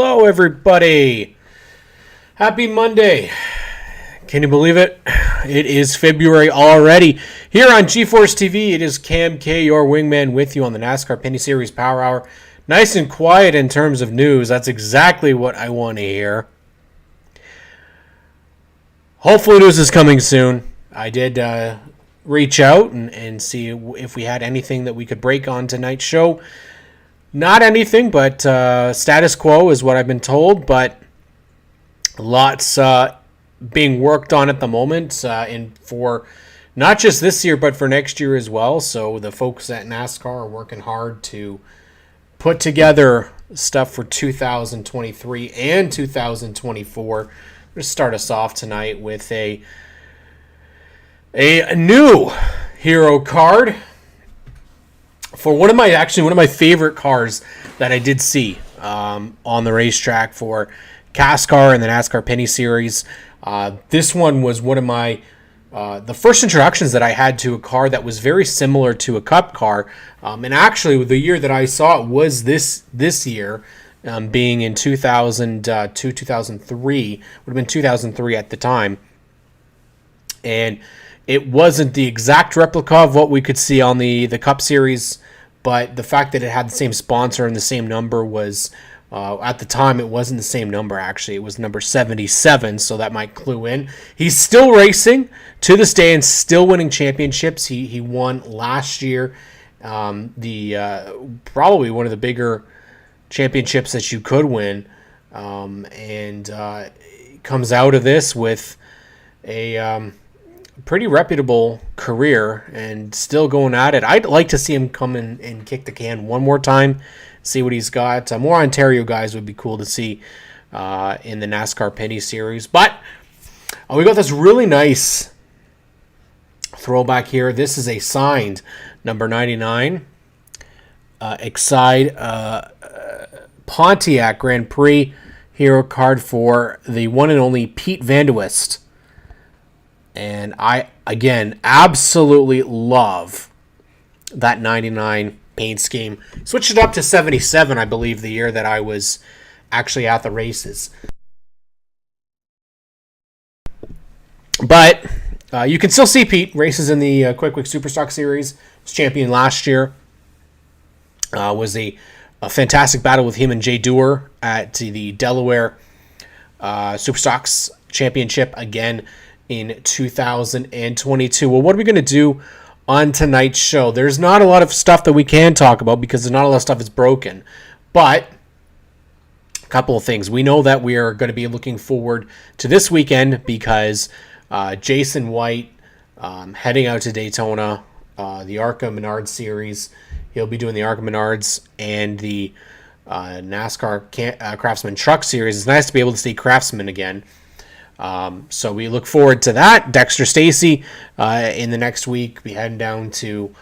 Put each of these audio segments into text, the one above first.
Hello, everybody. Happy Monday. Can you believe it? It is February already. Here on GeForce TV, it is Cam K, your wingman, with you on the NASCAR Pinty Series Power Hour. Nice and quiet in terms of news. That's exactly what I want to hear. Hopefully news is coming soon. I did reach out and see if we had anything that we could break on tonight's show. Not anything, but status quo is what I've been told, but lots being worked on at the moment for not just this year, but for next year as well. So the folks at NASCAR are working hard to put together stuff for 2023 and 2024. I'm going to start us off tonight with a new hero card for one of my favorite cars that I did see on the racetrack for NASCAR and the NASCAR Pinty Series. This one was one of my the first introductions that I had to a car that was very similar to a Cup car. And actually, the year that I saw it was this year, being in 2002, 2003. Would have been 2003 at the time. And it wasn't the exact replica of what we could see on the Cup Series, but the fact that it had the same sponsor and the same number was, at the time, it wasn't the same number, actually. It was number 77, so that might clue in. He's still racing to this day and still winning championships. He won last year, probably one of the bigger championships that you could win, and comes out of this with a pretty reputable career and still going at it. I'd like to see him come in and kick the can one more time, see what he's got. More Ontario guys would be cool to see in the NASCAR Pinty Series. But we got this really nice throwback here. This is a signed number 99 Excite Pontiac Grand Prix hero card for the one and only Pete Vandewist. And I, again, absolutely love that 99 paint scheme. Switched it up to 77, I believe, the year that I was actually at the races. But you can still see Pete races in the Quick Superstock Series. He was champion last year. Was a fantastic battle with him and Jay Dewar at the Delaware Superstocks Championship again in 2022. Well, what are we going to do on tonight's show? There's not a lot of stuff that we can talk about because there's not a lot of stuff that's broken. But a couple of things. We know that we are going to be looking forward to this weekend because Jason White heading out to Daytona, the ARCA Menards Series. He'll be doing the ARCA Menards and the NASCAR Craftsman Truck Series. It's nice to be able to see Craftsman again. So we look forward to that. Dexter Stacy in the next week be heading down to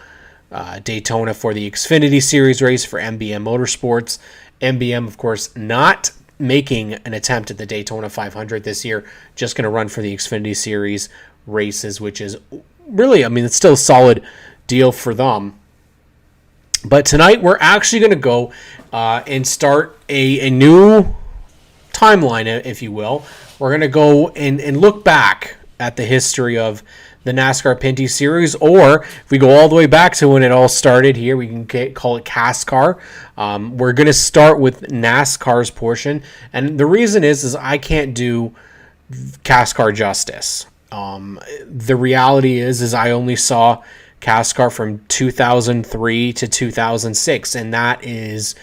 Daytona for the Xfinity Series race for MBM Motorsports. MBM, of course, not making an attempt at the Daytona 500 this year. Just going to run for the Xfinity Series races, which is really, it's still a solid deal for them. But tonight we're actually going to go and start a new timeline, if you will. We're going to go and look back at the history of the NASCAR Pinty Series, or if we go all the way back to when it all started here, we can call it CASCAR. We're going to start with NASCAR's portion, and the reason is I can't do CASCAR justice. The reality is I only saw CASCAR from 2003 to 2006, and that is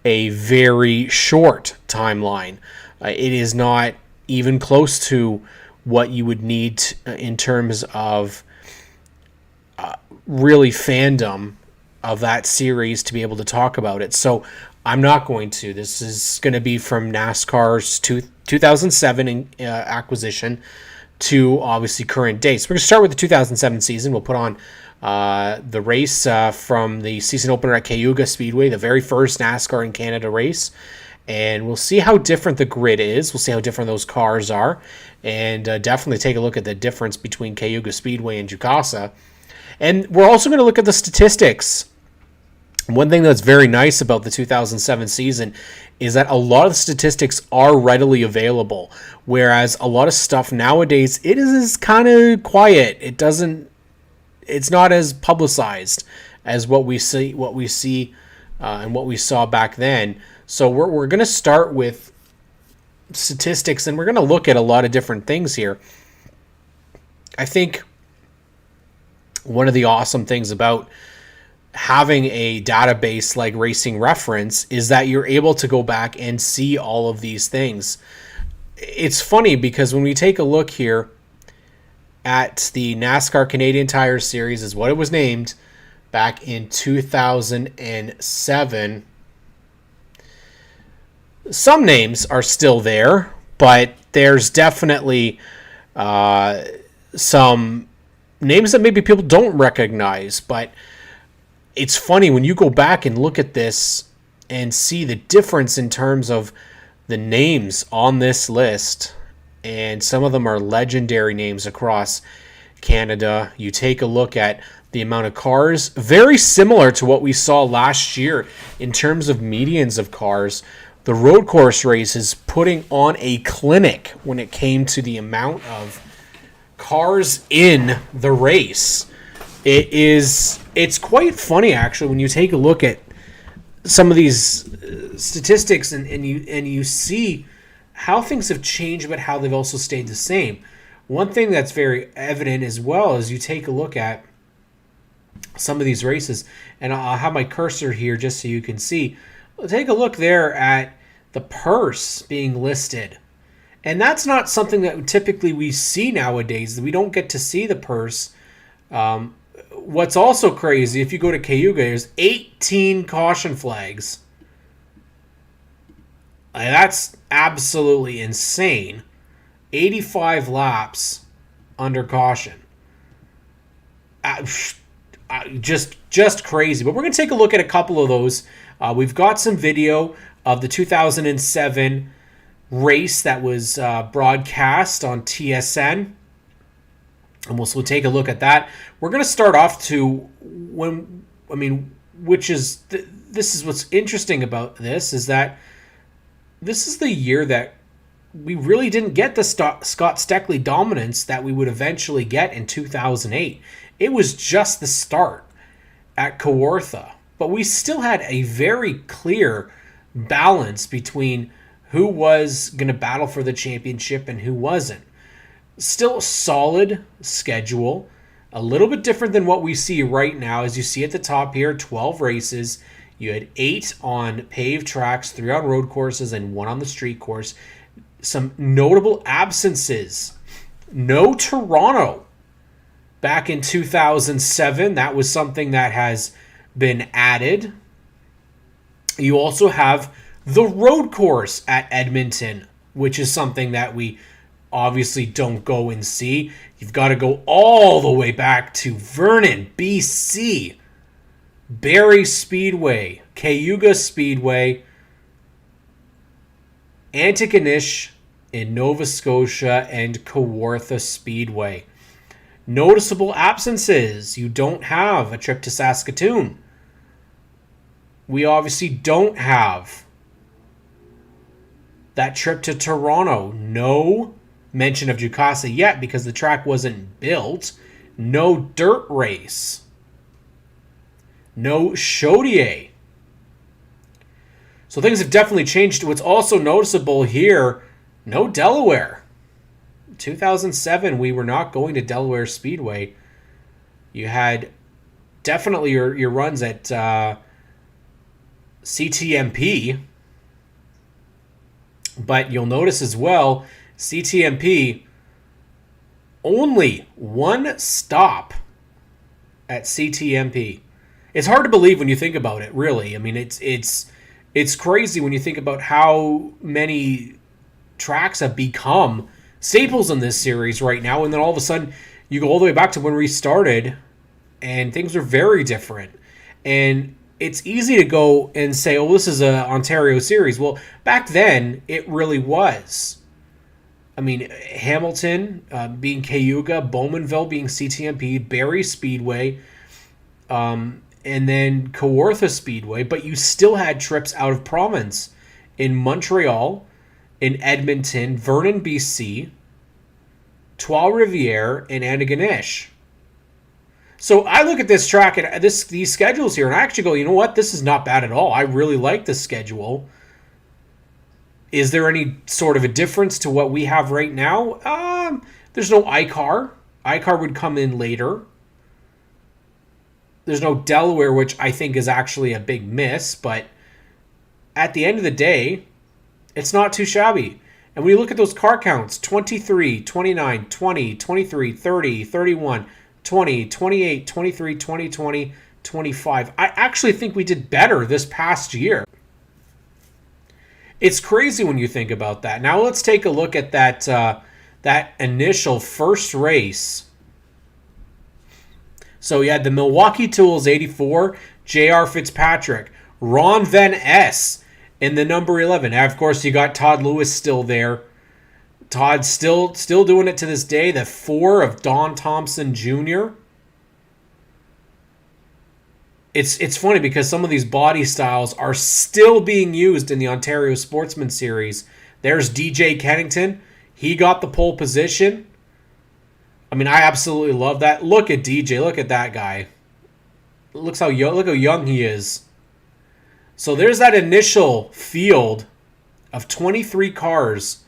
a very short timeline. It is not even close to what you would need in terms of really fandom of that series to be able to talk about it. So I'm not going to. This is going to be from NASCAR's 2007 acquisition to obviously current dates. We're going to start with the 2007 season. We'll put on the race from the season opener at Cayuga Speedway, the very first NASCAR in Canada race. And we'll see how different the grid is. We'll see how different those cars are. And definitely take a look at the difference between Cayuga Speedway and Jukasa. And we're also going to look at the statistics One thing that's very nice about the 2007 season is that a lot of the statistics are readily available, whereas a lot of stuff nowadays, it is kind of quiet. It's not as publicized as what we see, and what we saw back then. So we're going to start with statistics, and we're going to look at a lot of different things here. I think one of the awesome things about having a database like Racing Reference is that you're able to go back and see all of these things. It's funny because when we take a look here at the NASCAR Canadian Tire Series, is what it was named back in 2007. Some names are still there, but there's definitely some names that maybe people don't recognize. But it's funny when you go back and look at this and see the difference in terms of the names on this list. And some of them are legendary names across Canada. You take a look at the amount of cars, very similar to what we saw last year in terms of medians of cars. The road course races putting on a clinic when it came to the amount of cars in the race. It's quite funny actually when you take a look at some of these statistics and you see how things have changed, but how they've also stayed the same. One thing that's very evident as well is you take a look at some of these races, and I'll have my cursor here just so you can see. Take a look there at the purse being listed. And that's not something that typically we see nowadays. We don't get to see the purse. What's also crazy, if you go to Cayuga, there's 18 caution flags. That's absolutely insane. 85 laps under caution. Just crazy. But we're going to take a look at a couple of those. We've got some video of the 2007 race that was broadcast on TSN. And we'll take a look at that. We're going to start off this is what's interesting about this, is that this is the year that we really didn't get the Scott Steckley dominance that we would eventually get in 2008. It was just the start at Kawartha. But we still had a very clear balance between who was going to battle for the championship and who wasn't. Still a solid schedule, a little bit different than what we see right now. As you see at the top here, 12 races. You had 8 on paved tracks, 3 on road courses, and 1 on the street course. Some notable absences. No Toronto back in 2007. That was something that has been added. You also have the road course at Edmonton, which is something that we obviously don't go and see. You've got to go all the way back to Vernon, BC, Barrie Speedway, Cayuga Speedway, Antigonish in Nova Scotia, and Kawartha Speedway. Noticeable absences. You don't have a trip to Saskatoon. We obviously don't have that trip to Toronto. No mention of Jukasa yet because the track wasn't built. No dirt race. No Chaudier. So things have definitely changed. What's also noticeable here, no Delaware. 2007, we were not going to Delaware Speedway. You had definitely your runs at CTMP. But you'll notice as well, CTMP, only one stop at CTMP. It's hard to believe when you think about it, really. I mean, it's crazy when you think about how many tracks have become staples in this series right now, and then all of a sudden you go all the way back to when we started, and things are very different. And it's easy to go and say, oh, this is a Ontario series. Well, back then, it really was. I mean, Hamilton being Cayuga, Bowmanville being CTMP, Barrie Speedway. and then Kawartha Speedway, but you still had trips out of province in Montreal, in Edmonton, Vernon, BC, Trois-Rivières, and Antigonish. So I look at this track and these schedules here, and I actually go, you know what? This is not bad at all. I really like this schedule. Is there any sort of a difference to what we have right now? There's no ICAR. ICAR would come in later. There's no Delaware, which I think is actually a big miss, but at the end of the day, it's not too shabby. And when you look at those car counts, 23, 29, 20, 23, 30, 31, 20, 28, 23, 20, 20, 25. I actually think we did better this past year. It's crazy when you think about that. Now let's take a look at that initial first race. So you had the Milwaukee Tools 84, J.R. Fitzpatrick, Ron Van S in the number 11. And of course, you got Todd Lewis still there. Todd's still doing it to this day. The 4 of Don Thompson Jr. It's funny because some of these body styles are still being used in the Ontario Sportsman Series. There's DJ Kennington. He got the pole position. I mean, I absolutely love that. Look at DJ. Look at that guy. Look how young he is. So there's that initial field of 23 cars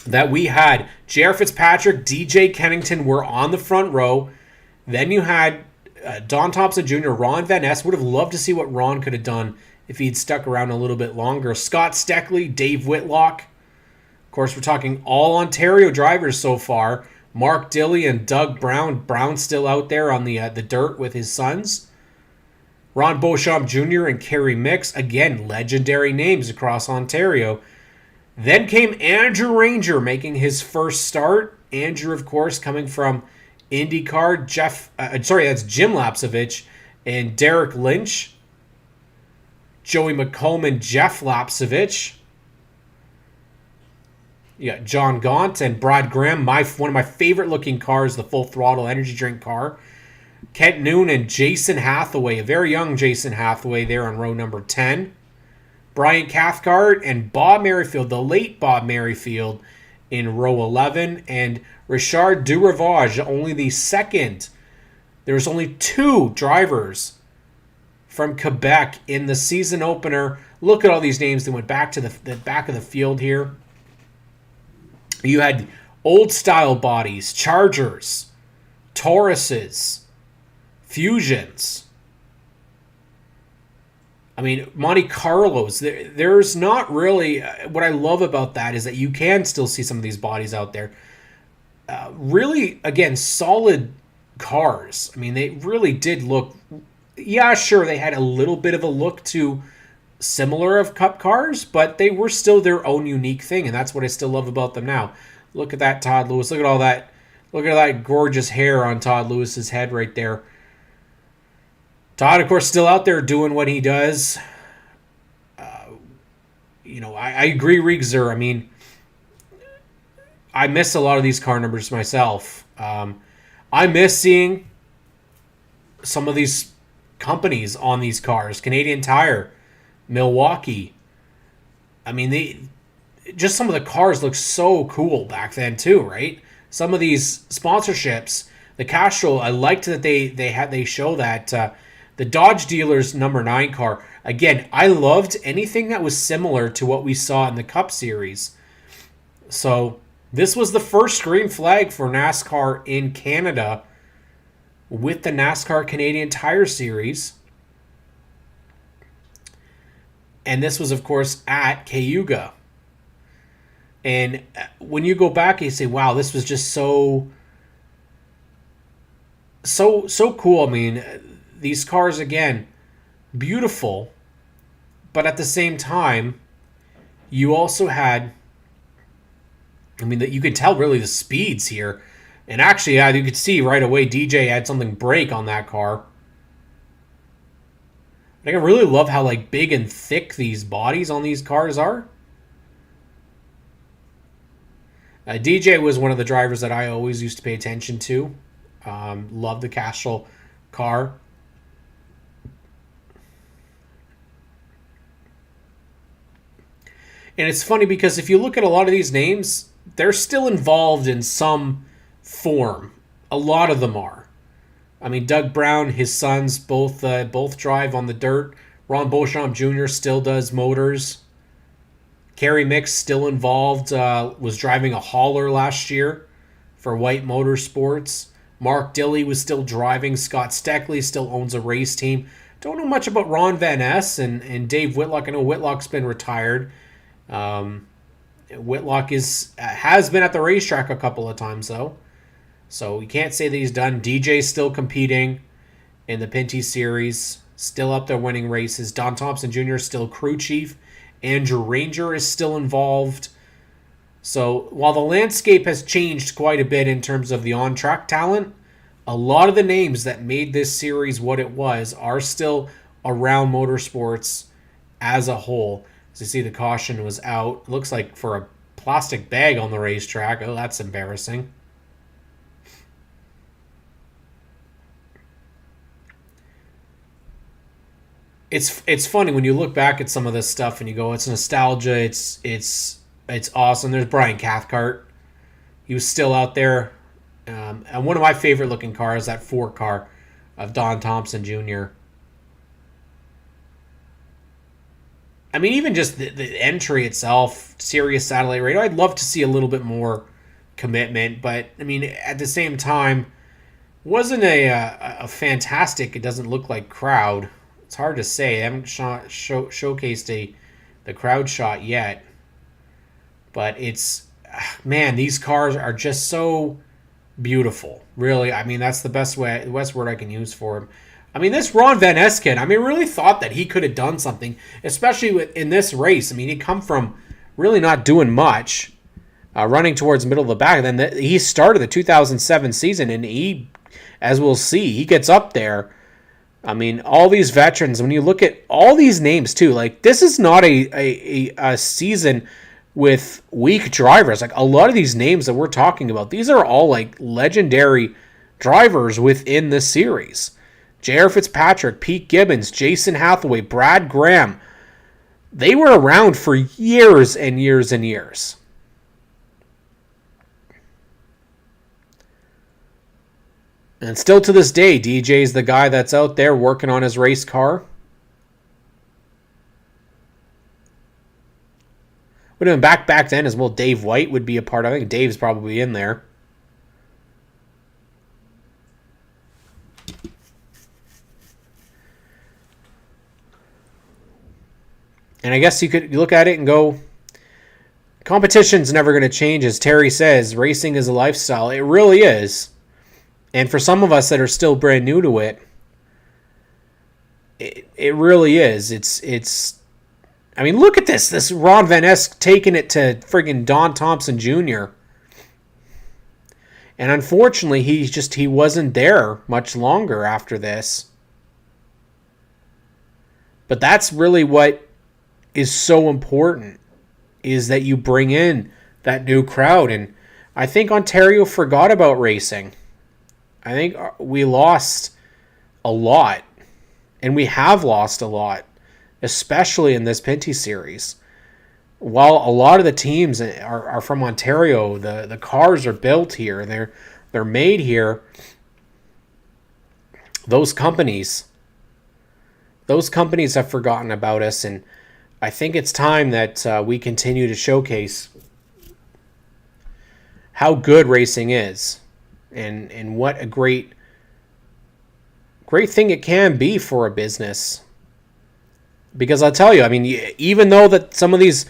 that we had. J.R. Fitzpatrick, DJ Kennington were on the front row. Then you had Don Thompson Jr., Ron Van Ness. Would have loved to see what Ron could have done if he'd stuck around a little bit longer. Scott Steckley, Dave Whitlock. Of course, we're talking all Ontario drivers so far. Mark Dilley and Doug Brown. Brown's still out there on the dirt with his sons. Ron Beauchamp Jr. and Kerry Mix. Again, legendary names across Ontario. Then came Andrew Ranger making his first start. Andrew, of course, coming from IndyCar. That's Jim Lapsovich and Derek Lynch. Joey McComb and Jeff Lapsovich. You got John Gaunt and Brad Graham, one of my favorite looking cars, the Full Throttle energy drink car. Kent Noon and Jason Hathaway, a very young Jason Hathaway there on row number 10. Brian Cathcart and Bob Merrifield, the late Bob Merrifield, in row 11. And Richard Duravage, only the second. There was only 2 drivers from Quebec in the season opener. Look at all these names that went back to the back of the field here. You had old style bodies, Chargers, Tauruses, Fusions. I mean, Monte Carlos. There's not really... what I love about that is that you can still see some of these bodies out there. Really, again, solid cars. I mean, they really did look... Yeah, sure, they had a little bit of a look to similar of Cup cars, but they were still their own unique thing, and that's what I still love about them now. Look at that Todd Lewis. Look at all that. Look at that gorgeous hair on Todd Lewis's head right there. Todd, of course, still out there doing what he does. I agree, Riegser. I mean, I miss a lot of these car numbers myself. I miss seeing some of these companies on these cars. Canadian Tire, Milwaukee. I mean, just some of the cars look so cool back then too, right? Some of these sponsorships, the Castrol, I liked that they show that the Dodge Dealers number 9 car. Again, I loved anything that was similar to what we saw in the Cup Series. So this was the first green flag for NASCAR in Canada with the NASCAR Canadian Tire Series. And this was, of course, at Cayuga. And when you go back, you say, wow, this was just so cool. I mean, these cars, again, beautiful. But at the same time, you also had, I mean, that you could tell really the speeds here. And actually, you could see right away DJ had something break on that car. I really love how big and thick these bodies on these cars are. DJ was one of the drivers that I always used to pay attention to. Loved the Castrol car. And it's funny because if you look at a lot of these names, they're still involved in some form. A lot of them are. I mean, Doug Brown, his sons both drive on the dirt. Ron Beauchamp Jr. still does motors. Kerry Mix still involved, was driving a hauler last year for White Motorsports. Mark Dilley was still driving. Scott Steckley still owns a race team. Don't know much about Ron Van Ness and Dave Whitlock. I know Whitlock's been retired. Whitlock has been at the racetrack a couple of times, though. So we can't say that he's done. DJ's still competing in the Pinty Series. Still up there winning races. Don Thompson Jr. is still crew chief. Andrew Ranger is still involved. So while the landscape has changed quite a bit in terms of the on-track talent, a lot of the names that made this series what it was are still around motorsports as a whole. As you see, the caution was out. Looks like for a plastic bag on the racetrack. Oh, that's embarrassing. It's funny when you look back at some of this stuff and you go, it's nostalgia. It's awesome. There's Brian Cathcart. He was still out there. And one of my favorite looking cars, that 4 car of Don Thompson Jr. I mean, even just the entry itself, Sirius Satellite Radio, I'd love to see a little bit more commitment. But, I mean, at the same time, wasn't a fantastic, it doesn't look like, crowd. It's hard to say. They haven't showcased the crowd shot yet. But it's, man, these cars are just so beautiful. Really, I mean, that's the best word I can use for him. I mean, this Ron Van Ness kid, I mean, really thought that he could have done something, especially in this race. I mean, he come from really not doing much, running towards the middle of the back. And then he started the 2007 season, and he, as we'll see, he gets up there. I mean, all these veterans, when you look at all these names, too, like, this is not a season with weak drivers. Like, a lot of these names that we're talking about, these are all, like, legendary drivers within the series. J.R. Fitzpatrick, Pete Gibbons, Jason Hathaway, Brad Graham. They were around for years and years and years. And still to this day, DJ's the guy that's out there working on his race car. Would have been back then as well. Dave White would be a part. I think Dave's probably in there. And I guess you could look at it and go, competition's never going to change. As Terry says, racing is a lifestyle. It really is. And for some of us that are still brand new to it, it really is. It's. I mean, look at this. This Ron Van Ness taking it to friggin' Don Thompson Jr. And unfortunately, he wasn't there much longer after this. But that's really what is so important, is that you bring in that new crowd. And I think Ontario forgot about racing. I think we lost a lot, and we have lost a lot, especially in this Pinty series. While a lot of the teams are from Ontario, the cars are built here, they're made here. Those companies have forgotten about us, and I think it's time that we continue to showcase how good racing is. And what a great thing it can be for a business. Because I'll tell you, I mean, even though that some of these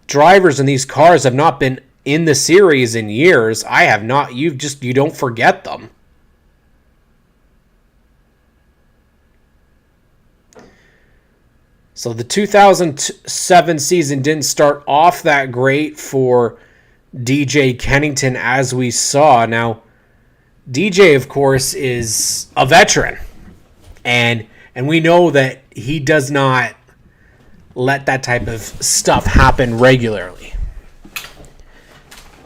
drivers in these cars have not been in the series in years, I have not. You don't forget them. So the 2007 season didn't start off that great for DJ Kennington, as we saw. Now, DJ, of course, is a veteran, and we know that he does not let that type of stuff happen regularly.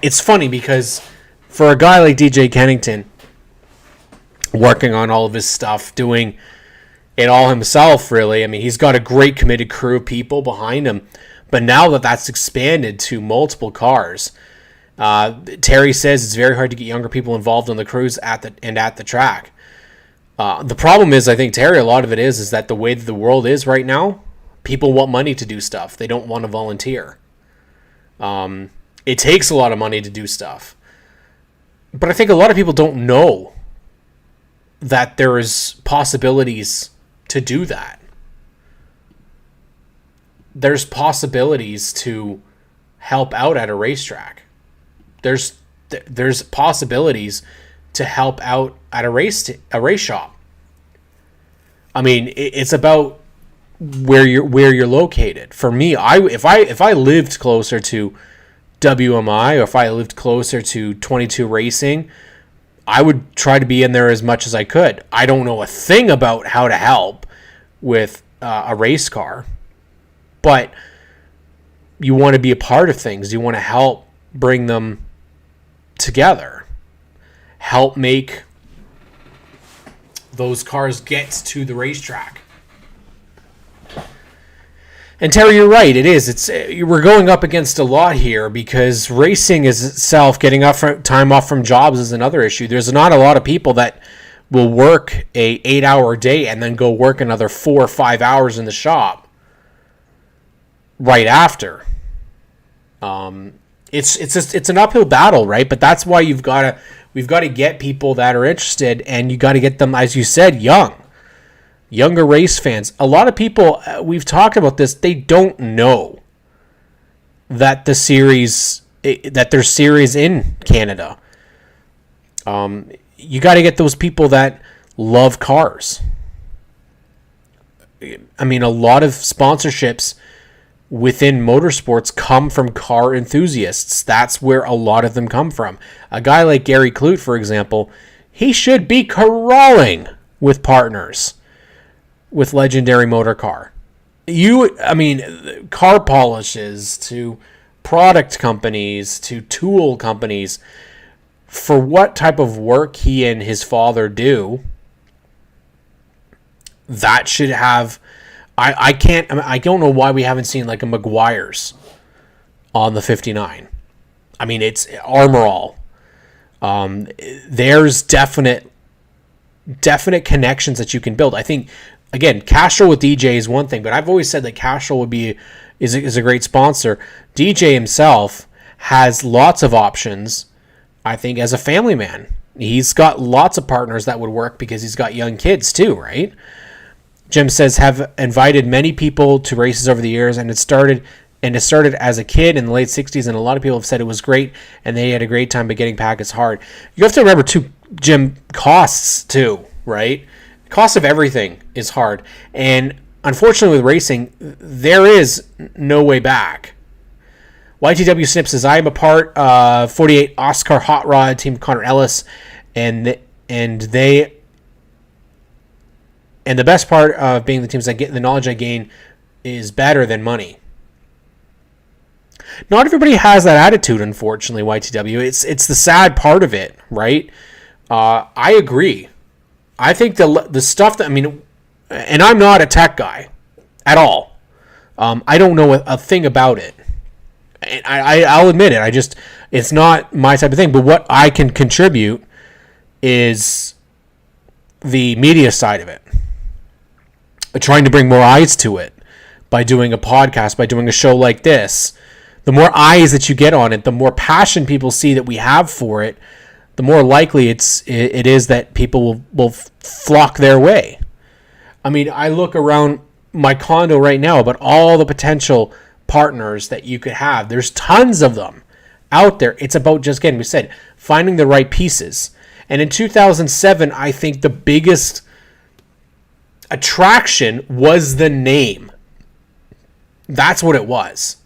It's funny because for a guy like DJ Kennington, working on all of his stuff, doing it all himself, really. I mean, he's got a great committed crew of people behind him. But now that that's expanded to multiple cars, Terry says it's very hard to get younger people involved in the crews at the track. The problem is, I think, Terry, a lot of it is that the way that the world is right now, people want money to do stuff. They don't want to volunteer. It takes a lot of money to do stuff. But I think a lot of people don't know that there is possibilities to do that. There's possibilities to help out at a racetrack. There's possibilities to help out at a race shop. I mean, it's about where you're located. For me, if I lived closer to WMI, or if I lived closer to 22 Racing, I would try to be in there as much as I could. I don't know a thing about how to help with a race car, but you want to be a part of things. You want to help bring them together, help make those cars get to the racetrack. And Terry, you're right. It is. We're going up against a lot here because racing is itself, getting time off from jobs is another issue. There's not a lot of people that will work a 8-hour day and then go work another 4 or 5 hours in the shop right after. It's an uphill battle, right? But that's why we've got to get people that are interested, and you got to get them, as you said, younger race fans. A lot of people, we've talked about this, they don't know that there's series in Canada. You got to get those people that love cars. I mean, a lot of sponsorships within motorsports come from car enthusiasts. That's where a lot of them come from. A guy like Gary Clute, for example, he should be crawling with partners with Legendary Motor Car. Car polishes to product companies to tool companies, for what type of work he and his father do, that should have... I don't know why we haven't seen like a McGuire's on the 59. I mean, it's Armor All. There's definite connections that you can build. I think, again, Castrol with DJ is one thing, but I've always said that Castrol is a great sponsor. DJ himself has lots of options, I think, as a family man. He's got lots of partners that would work because he's got young kids too, right? Jim says, have invited many people to races over the years, and it started as a kid in the late 60s, and a lot of people have said it was great, and they had a great time, but getting back is hard. You have to remember, too, Jim, costs, too, right? The cost of everything is hard, and unfortunately with racing, there is no way back. YTW Snip says, I am a part of 48 Oscar Hot Rod Team Connor Ellis, and the best part of being the teams I get, the knowledge I gain is better than money. Not everybody has that attitude, unfortunately, YTW. It's the sad part of it, right? I agree. I think the stuff that, and I'm not a tech guy at all. I don't know a thing about it. And I'll admit it. It's not my type of thing. But what I can contribute is the media side of it. Trying to bring more eyes to it by doing a podcast, by doing a show like this. The more eyes that you get on it, the more passion people see that we have for it, the more likely it is that people will flock their way. I mean, I look around my condo right now about all the potential partners that you could have. There's tons of them out there. It's about just, again, we said, finding the right pieces. And in 2007, I think the biggest attraction was the name. That's what it was.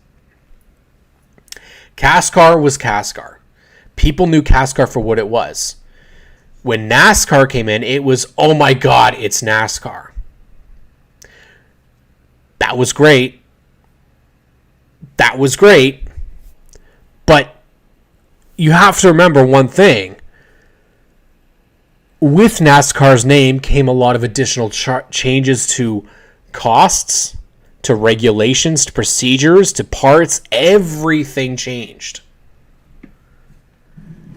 CASCAR was CASCAR. People knew CASCAR for what it was. When NASCAR came in, it was, oh my God, it's NASCAR. That was great. But you have to remember one thing. with NASCAR's name came a lot of additional changes to costs, to regulations, to procedures, to parts. Everything changed.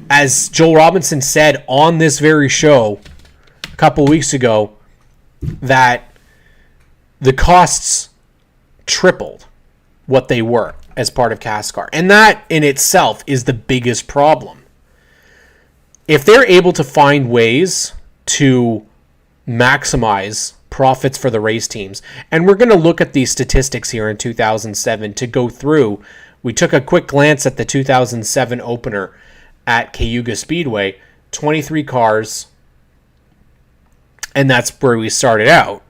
As Joel Robinson said on this very show a couple weeks ago, that the costs tripled what they were as part of NASCAR. And that in itself is the biggest problem. If they're able to find ways to maximize profits for the race teams, and we're going to look at these statistics here in 2007 to go through. We took a quick glance at the 2007 opener at Cayuga Speedway, 23 cars, and that's where we started out.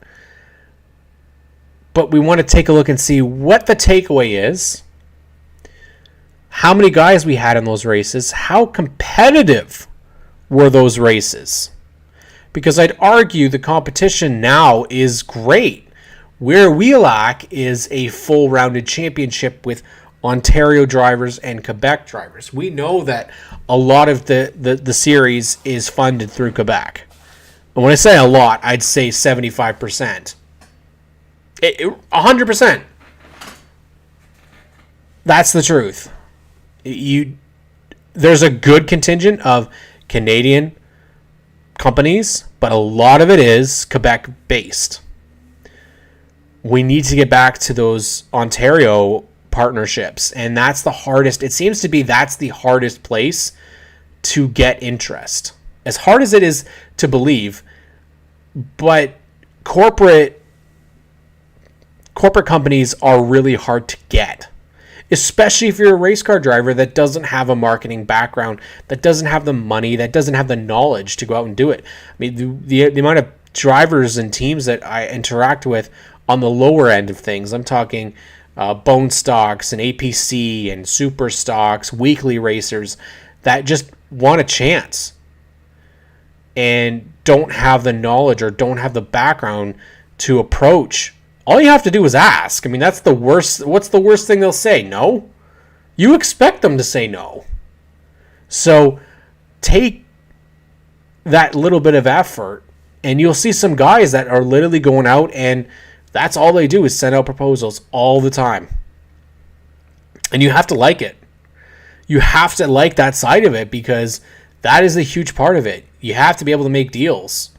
But we want to take a look and see what the takeaway is, how many guys we had in those races, how competitive were those races. Because I'd argue the competition now is great. Where we lack is a full rounded championship with Ontario drivers and Quebec drivers. We know that a lot of the series is funded through Quebec. And when I say a lot, I'd say 75%. 100%. That's the truth. There's a good contingent of Canadian companies, but a lot of it is Quebec based. We need to get back to those Ontario partnerships, and that's the hardest. It seems to be that's the hardest place to get interest. As hard as it is to believe, but corporate companies are really hard to get. Especially if you're a race car driver that doesn't have a marketing background, that doesn't have the money, that doesn't have the knowledge to go out and do it. I mean, the amount of drivers and teams that I interact with on the lower end of things, I'm talking bone stocks and APC and super stocks, weekly racers that just want a chance and don't have the knowledge or don't have the background to approach. All you have to do is ask. I mean, that's the worst. What's the worst thing they'll say? No. You expect them to say no. So take that little bit of effort, and you'll see some guys that are literally going out, and that's all they do is send out proposals all the time. And you have to like it. You have to like that side of it, because that is a huge part of it. You have to be able to make deals.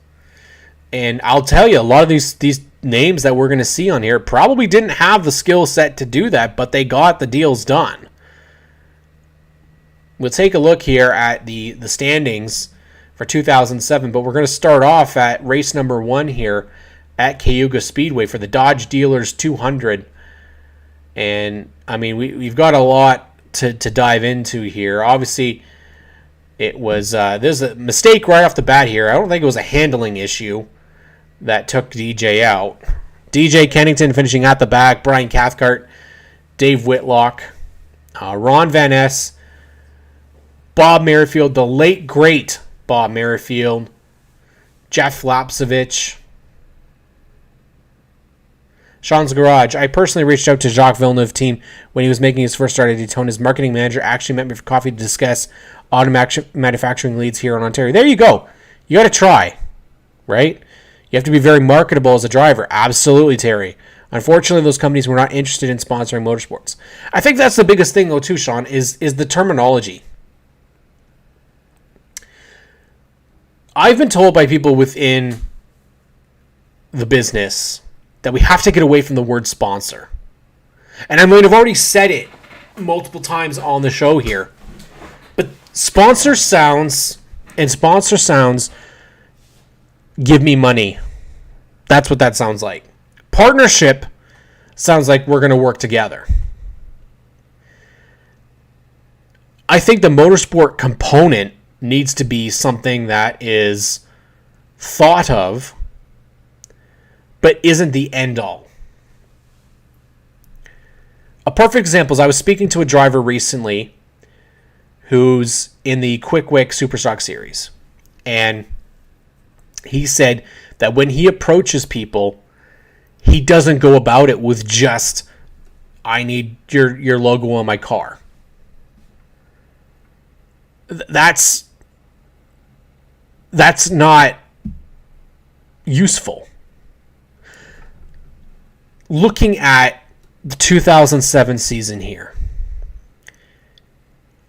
And I'll tell you, a lot of these names that we're going to see on here probably didn't have the skill set to do that, but they got the deals done. We'll take a look here at the standings for 2007, but we're going to start off at race number 1 here at Cayuga Speedway for the Dodge Dealers 200. And, I mean, we've got a lot to dive into here. Obviously, it was there's a mistake right off the bat here. I don't think it was a handling issue that took DJ out. DJ Kennington finishing at the back. Brian Cathcart, Dave Whitlock, Ron Van Ness, Bob Merrifield, the late great Bob Merrifield, Jeff Lapsevich, Sean's Garage. I personally reached out to Jacques Villeneuve team when he was making his first start at Daytona. His marketing manager actually met me for coffee to discuss auto manufacturing leads here in Ontario. There you go. You got to try, right? You have to be very marketable as a driver. Absolutely, Terry. Unfortunately, those companies were not interested in sponsoring motorsports. I think that's the biggest thing, though, too, Sean, is the terminology. I've been told by people within the business that we have to get away from the word sponsor. And I mean, I've already said it multiple times on the show here. But sponsor sounds give me money. That's what that sounds like. Partnership sounds like we're going to work together. I think the motorsport component needs to be something that is thought of, but isn't the end all. A perfect example is I was speaking to a driver recently who's in the Quick Wick Superstock Series. And he said that when he approaches people, he doesn't go about it with just, I need your logo on my car. that's not useful. Looking at the 2007 season here,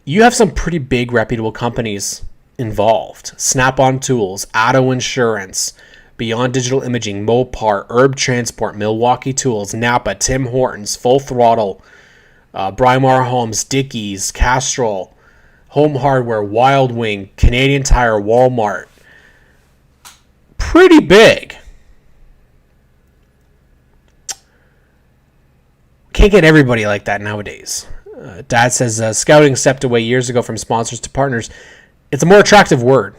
you have some pretty big reputable companies involved. Snap-on Tools, Auto Insurance, Beyond Digital Imaging, Mopar, Herb Transport, Milwaukee Tools, Napa, Tim Hortons, Full Throttle, Brymar Homes, Dickies, Castrol, Home Hardware, Wild Wing, Canadian Tire, Walmart. Pretty big. Can't get everybody like that nowadays. Dad says scouting stepped away years ago from sponsors to partners. It's a more attractive word.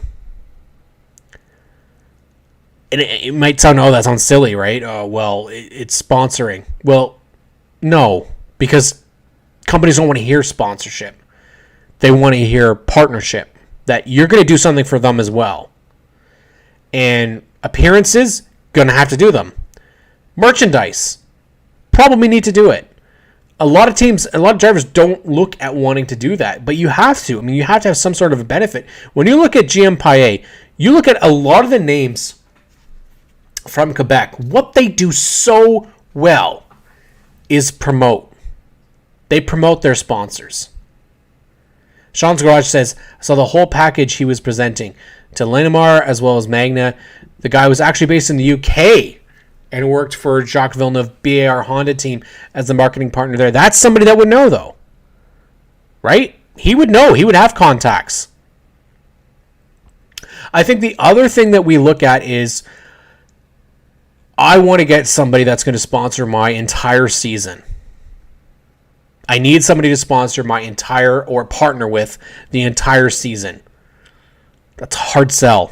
And it might sound, that sounds silly, right? It's sponsoring. Well, no, because companies don't want to hear sponsorship. They want to hear partnership, that you're going to do something for them as well. And appearances, going to have to do them. Merchandise, probably need to do it. A lot of teams, a lot of drivers don't look at wanting to do that, but you have to. I mean, you have to have some sort of a benefit. When you look at GM Paillet, you look at a lot of the names from Quebec. What they do so well is promote. They promote their sponsors. Sean's Garage says, so the whole package he was presenting to Linamar as well as Magna, the guy was actually based in the UK and worked for Jacques Villeneuve BAR Honda team as the marketing partner there. That's somebody that would know, though. Right? He would know. He would have contacts. I think the other thing that we look at is I want to get somebody that's going to sponsor my entire season. I need somebody to sponsor my entire, or partner with the entire season. That's a hard sell.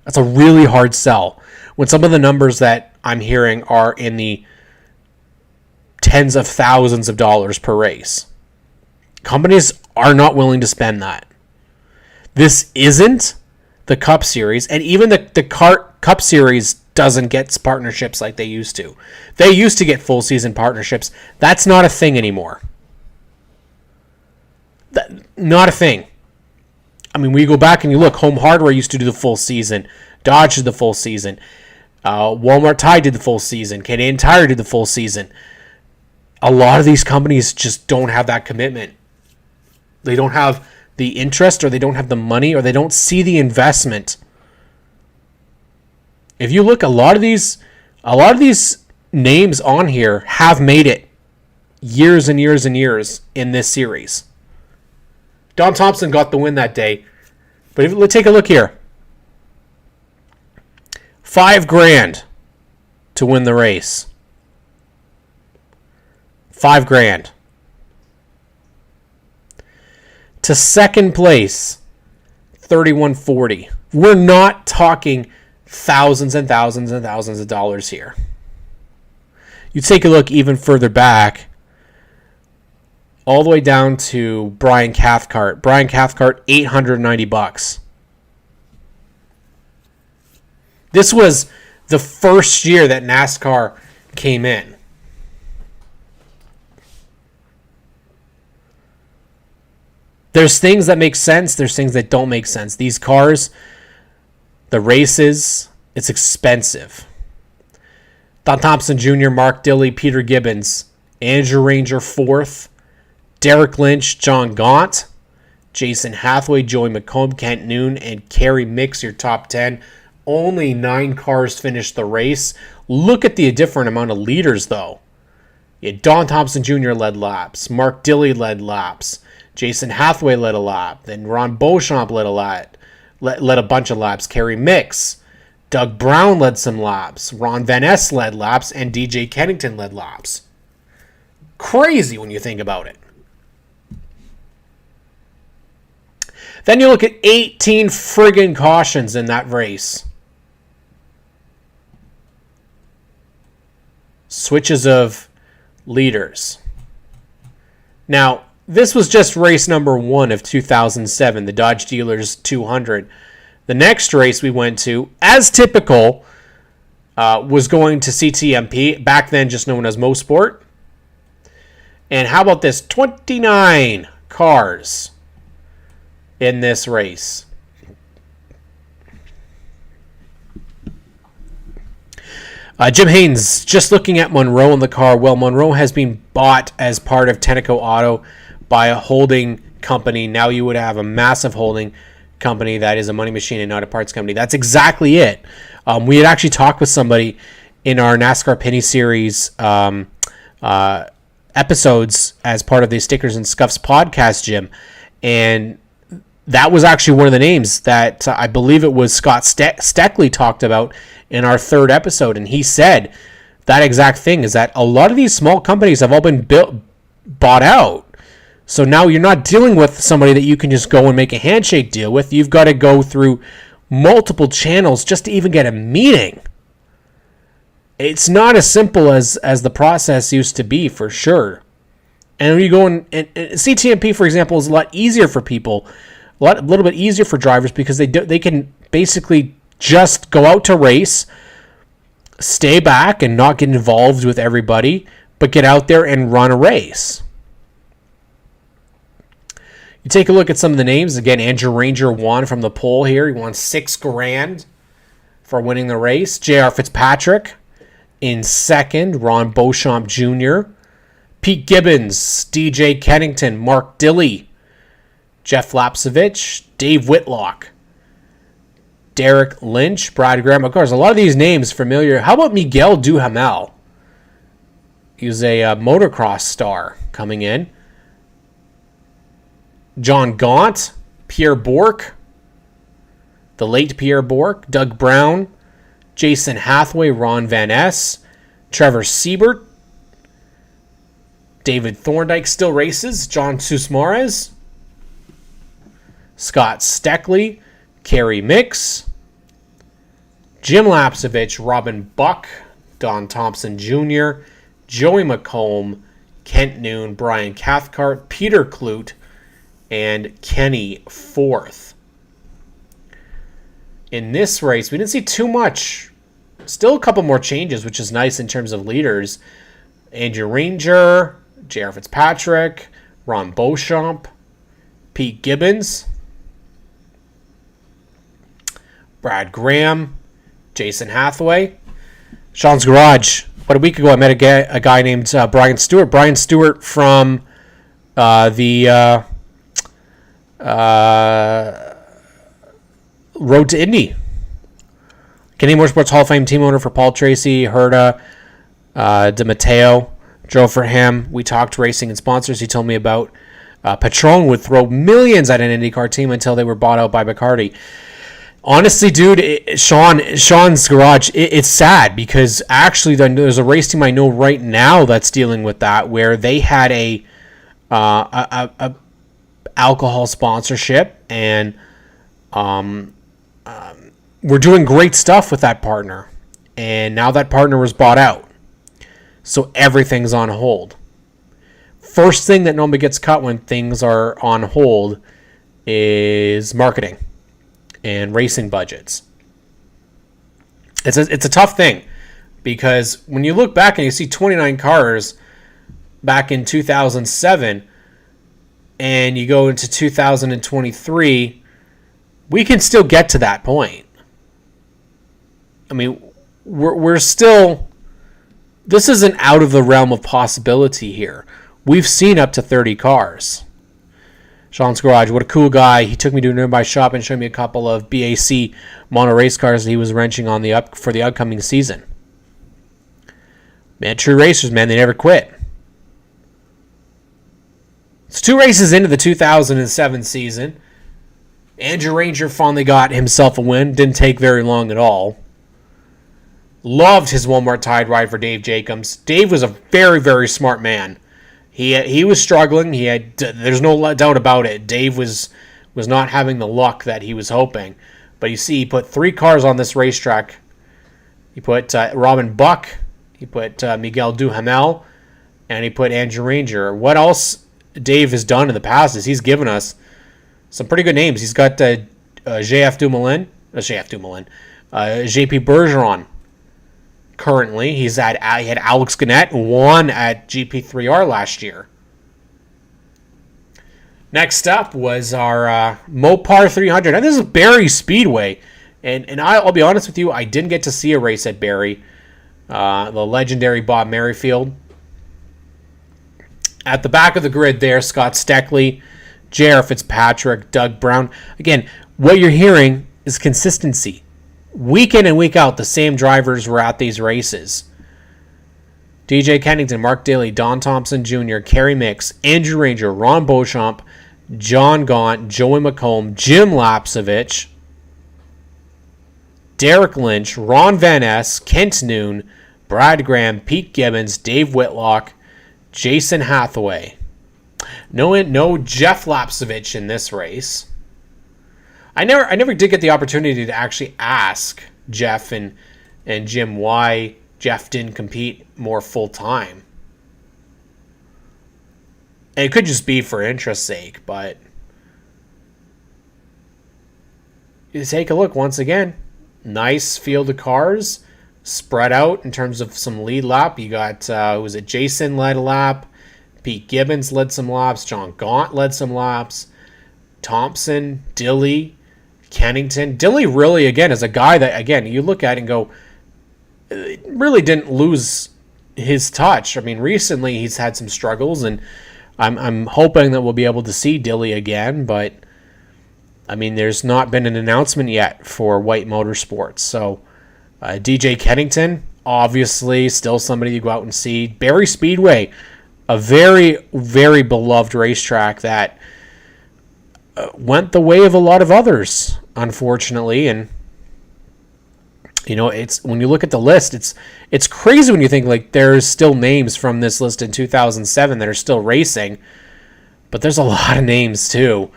That's a really hard sell. When some of the numbers that I'm hearing are in the tens of thousands of dollars per race. Companies are not willing to spend that. This isn't the Cup Series, and even the Cup Series doesn't get partnerships like they used to. They used to get full season partnerships. That's not a thing anymore. Not a thing. I mean, we go back and you look, Home Hardware used to do the full season. Dodge did the full season. Walmart Tide did the full season. Canadian Tire did the full season. A lot of these companies just don't have that commitment. They don't have the interest, or they don't have the money, or they don't see the investment. If you look, a lot of these names on here have made it years and years and years in this series. Don Thompson got the win that day, but let's take a look here. $5,000 to win the race. $5,000. To second place, $3,140. We're not talking thousands and thousands and thousands of dollars here. You take a look even further back, all the way down to Brian Cathcart. Brian Cathcart, $890. This was the first year that NASCAR came in. There's things that make sense. There's things that don't make sense. These cars, the races, it's expensive. Don Thompson Jr., Mark Dilley, Peter Gibbons, Andrew Ranger 4th, Derek Lynch, John Gaunt, Jason Hathaway, Joey McComb, Kent Noon, and Kerry Mix, your top 10. Only 9 cars finished the race. Look at the different amount of leaders, though. Don Thompson Jr. led laps. Mark Dilley led laps. Jason Hathaway led a lap. Then Ron Beauchamp led a bunch of laps. Kerry Mix. Doug Brown led some laps. Ron Van Ness led laps. And DJ Kennington led laps. Crazy when you think about it. Then you look at 18 friggin' cautions in that race. Switches of leaders. Now, this was just race number 1 of 2007, the Dodge Dealers 200. The next race we went to, as typical, was going to CTMP, back then just known as Mosport. And how about this? 29 cars in this race. Jim Haynes, just looking at Monroe in the car. Well, Monroe has been bought as part of Tenneco Auto by a holding company. Now you would have a massive holding company that is a money machine and not a parts company. That's exactly it. We had actually talked with somebody in our NASCAR Pinty series episodes as part of the Stickers and Scuffs podcast, Jim. And that was actually one of the names that I believe it was Scott Steckley talked about in our third episode. And he said that exact thing, is that a lot of these small companies have all been bought out. So now you're not dealing with somebody that you can just go and make a handshake deal with. You've got to go through multiple channels just to even get a meeting. It's not as simple as the process used to be, for sure. And when you go and CTMP, for example, is a lot easier for people, a little bit easier for drivers, because they can basically just go out to race, stay back and not get involved with everybody, but get out there and run a race. You take a look at some of the names. Again, Andrew Ranger won from the pole here. He won $6,000 for winning the race. J.R. Fitzpatrick in second. Ron Beauchamp Jr., Pete Gibbons, DJ Kennington, Mark Dilley, Jeff Lapsevich, Dave Whitlock, Derek Lynch, Brad Graham. Of course, a lot of these names familiar. How about Miguel Duhamel? He was a motocross star coming in. John Gaunt, Pierre Bourque, the late Pierre Bourque, Doug Brown, Jason Hathaway, Ron Van Ness, Trevor Siebert, David Thorndike still races, John Susmares, Scott Steckley, Kerry Mix, Jim Lapsevich, Robin Buck, Don Thompson Jr., Joey McComb, Kent Noon, Brian Cathcart, Peter Clute, and Kenny Forth. In this race, we didn't see too much. Still a couple more changes, which is nice in terms of leaders. Andrew Ranger, J.R. Fitzpatrick, Ron Beauchamp, Pete Gibbons, Brad Graham, Jason Hathaway. Sean's Garage. About a week ago, I met a guy named Brian Stewart. Brian Stewart from the Road to Indy. Canadian Motorsports Hall of Fame team owner for Paul Tracy, Herta, DeMatteo. Drove for him. We talked racing and sponsors. He told me about Patron would throw millions at an IndyCar team until they were bought out by Bacardi. Honestly, dude, Sean's Garage, it's sad, because actually there's a race team I know right now that's dealing with that, where they had a alcohol sponsorship, and we're doing great stuff with that partner, and now that partner was bought out, so everything's on hold. First thing that normally gets cut when things are on hold is marketing and racing budgets. It's a tough thing, because when you look back and you see 29 cars back in 2007 and you go into 2023, we can still get to that point. I mean, we're still, this isn't out of the realm of possibility here. We've seen up to 30 cars. Sean's Garage, what a cool guy. He took me to a nearby shop and showed me a couple of BAC mono race cars that he was wrenching on for the upcoming season. Man, true racers, man, they never quit. It's 2 races into the 2007 season. Andrew Ranger finally got himself a win. Didn't take very long at all. Loved his Walmart Tide ride for Dave Jacobs. Dave was a very, very smart man. He was struggling. There's no doubt about it. Dave was not having the luck that he was hoping. But you see, he put 3 cars on this racetrack. He put Robin Buck, he put Miguel Duhamel, and he put Andrew Ranger. What else Dave has done in the past is he's given us some pretty good names. He's got JP Bergeron. Currently, he had Alex Gannett, won at GP3R last year. Next up was our Mopar 300. Now, this is Barrie Speedway, and I'll be honest with you, I didn't get to see a race at Barrie. the legendary Bob Merrifield. At the back of the grid there, Scott Steckley, J.R. Fitzpatrick, Doug Brown. Again, what you're hearing is consistency. Week in and week out, the same drivers were at these races. DJ Kennington, Mark Daly, Don Thompson Jr., Kerry Mix, Andrew Ranger, Ron Beauchamp, John Gaunt, Joey McComb, Jim Lapsovich, Derek Lynch, Ron Van Ness, Kent Noon, Brad Graham, Pete Gibbons, Dave Whitlock, Jason Hathaway. No Jeff Lapsovich in this race. I never did get the opportunity to actually ask Jeff and Jim why Jeff didn't compete more full time. And it could just be for interest's sake, but you take a look once again. Nice field of cars, spread out in terms of some lead lap. You got Jason led a lap, Pete Gibbons led some laps, John Gaunt led some laps, Thompson, Dilly, Kennington. Dilly really, again, is a guy that, again, you look at and go, really didn't lose his touch. I mean, recently he's had some struggles, and I'm hoping that we'll be able to see Dilly again, but I mean, there's not been an announcement yet for White Motorsports. So DJ Kennington, obviously, still somebody you go out and see. Barrie Speedway, a very, very beloved racetrack that went the way of a lot of others, unfortunately. And you know, it's when you look at the list, it's crazy when you think like there's still names from this list in 2007 that are still racing, but there's a lot of names too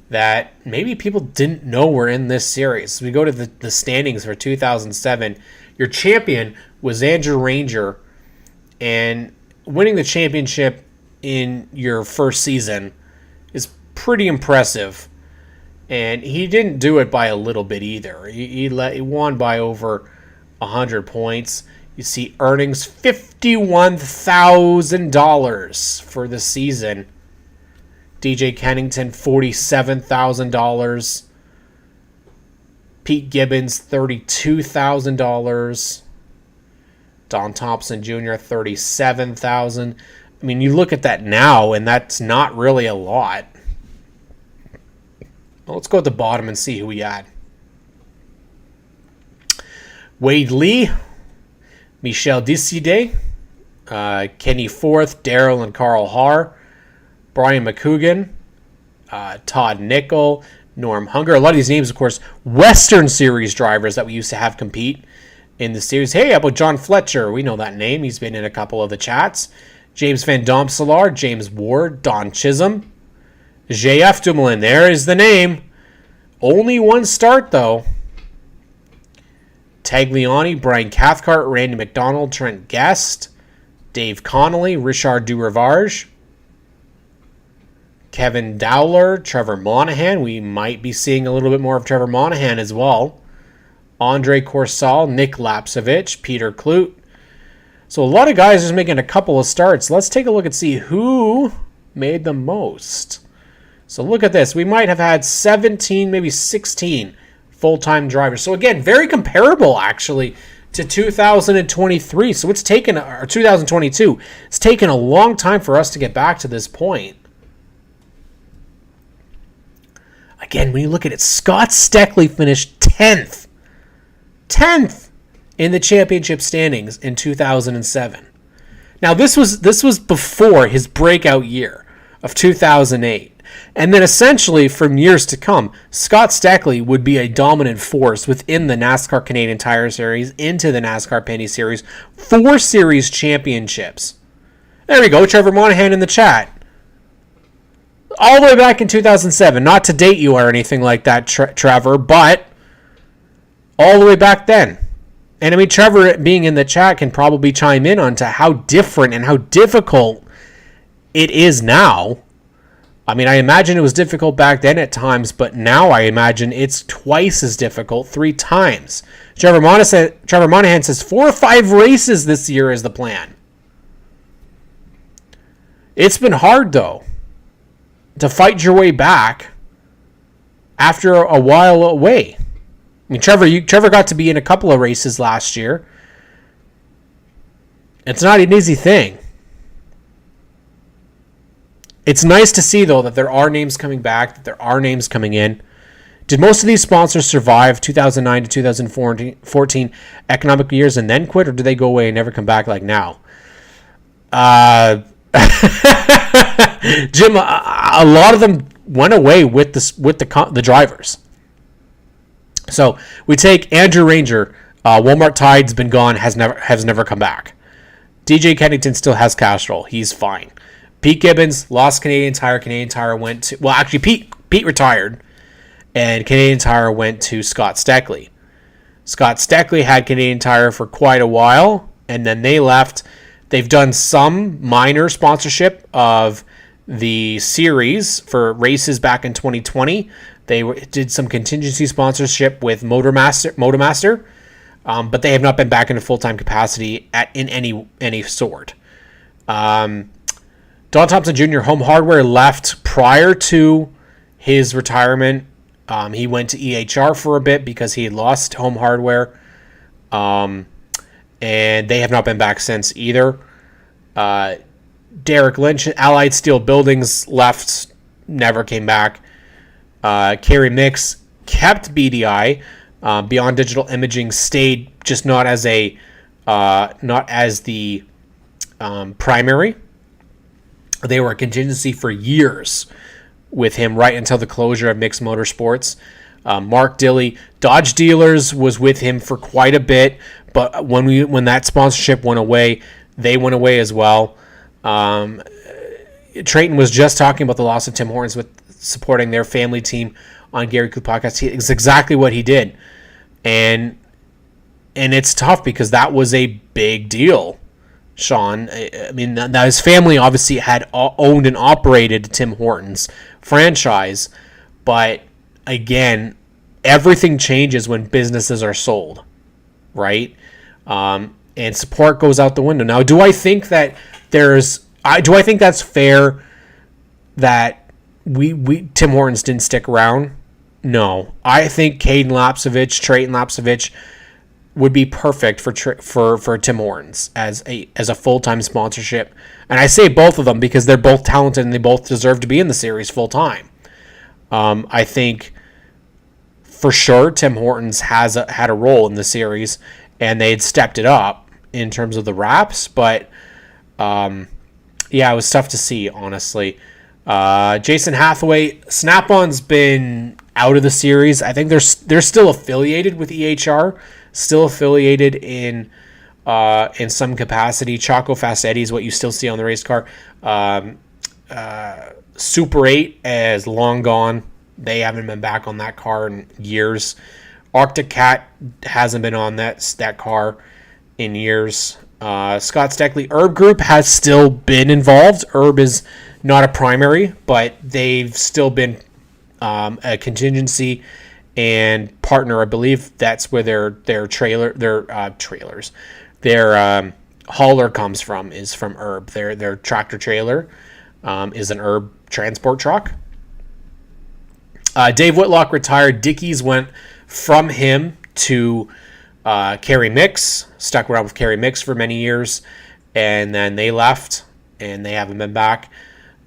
that maybe people didn't know were in this series. We go to the standings for 2007. Your champion was Andrew Ranger, and winning the championship in your first season is pretty impressive. And he didn't do it by a little bit either. He won by over 100 points. You see earnings $51,000 for the season. DJ Kennington, $47,000. Pete Gibbons, $32,000. Don Thompson Jr., $37,000. I mean, you look at that now, and that's not really a lot. Well, let's go at the bottom and see who we had. Wade Lee, Michel Décidé, Kenny Forth, Daryl and Carl Haar, Brian McCougan, Todd Nickel, Norm Hunger. A lot of these names, of course, Western Series drivers that we used to have compete in the series. Hey, how about John Fletcher? We know that name. He's been in a couple of the chats. James Van Domselaar, James Ward, Don Chisholm, JF Dumoulin, there is the name. Only one start, though. Tagliani, Brian Cathcart, Randy McDonald, Trent Guest, Dave Connolly, Richard Duravage, Kevin Dowler, Trevor Monahan. We might be seeing a little bit more of Trevor Monahan as well. Andre Corsal, Nick Lapsovich, Peter Kloot. So a lot of guys just making a couple of starts. Let's take a look and see who made the most. So look at this. We might have had 17, maybe 16 full-time drivers. So again, very comparable actually to 2023. So it's taken, or 2022. It's taken a long time for us to get back to this point. Again, when you look at it, Scott Steckley finished 10th. 10th in the championship standings in 2007. Now this was before his breakout year of 2008. And then essentially, from years to come, Scott Steckley would be a dominant force within the NASCAR Canadian Tire Series, into the NASCAR Pinty Series, 4 series championships. There we go, Trevor Monahan in the chat. All the way back in 2007, not to date you or anything like that, Trevor, but all the way back then. And I mean, Trevor being in the chat can probably chime in onto how different and how difficult it is now. I mean, I imagine it was difficult back then at times, but now I imagine it's twice as difficult, 3 times. Trevor Monahan says 4 or 5 races this year is the plan. It's been hard, though, to fight your way back after a while away. I mean, Trevor got to be in a couple of races last year. It's not an easy thing. It's nice to see, though, that there are names coming back, that there are names coming in. Did most of these sponsors survive 2009 to 2014 economic years and then quit, or did they go away and never come back like now? Jim, a lot of them went away with the drivers. So we take Andrew Ranger. Walmart Tide's been gone, has never come back. DJ Kennington still has Castrol. He's fine. Pete Gibbons lost Canadian Tire. Canadian Tire went to... Well, actually, Pete retired, and Canadian Tire went to Scott Steckley. Scott Steckley had Canadian Tire for quite a while, and then they left. They've done some minor sponsorship of the series for races back in 2020. They did some contingency sponsorship with Motormaster, but they have not been back in a full-time capacity in any sort. Don Thompson Jr. Home Hardware left prior to his retirement. He went to EHR for a bit because he had lost Home Hardware, and they have not been back since either. Derek Lynch, Allied Steel Buildings, left, never came back. Kerry Mix kept BDI. Beyond Digital Imaging stayed, just not as the primary. They were a contingency for years with him right until the closure of Mixed Motorsports. Mark Dilley, Dodge Dealers was with him for quite a bit, but when that sponsorship went away, they went away as well. Trayton was just talking about the loss of Tim Hortons with supporting their family team on Gary Coop podcast. It's exactly what he did, and it's tough because that was a big deal. Sean, I mean, now his family obviously had owned and operated Tim Hortons franchise, but again, everything changes when businesses are sold, right? And support goes out the window. Now, do I think that do I think that's fair that Tim Hortons didn't stick around? No, I think Trayton Lapsevich would be perfect for Tim Hortons as a full-time sponsorship. And I say both of them because they're both talented and they both deserve to be in the series full-time. I think for sure Tim Hortons had a role in the series, and they'd stepped it up in terms of the wraps. But yeah, it was tough to see, honestly. Jason Hathaway, Snap-on's been out of the series. I think they're still affiliated with EHR. Still affiliated in some capacity. Choco Fast Eddie is what you still see on the race car. Super 8 is long gone. They haven't been back on that car in years. Arctic Cat hasn't been on that car in years. Scott Steckley, Herb Group has still been involved. Herb is not a primary, but they've still been a contingency and partner. I believe that's where their hauler comes from, is from Herb. Their tractor trailer is an Herb transport truck. Dave Whitlock retired. Dickies went from him to Kerry Mix, stuck around with Kerry Mix for many years, and then they left, and they haven't been back.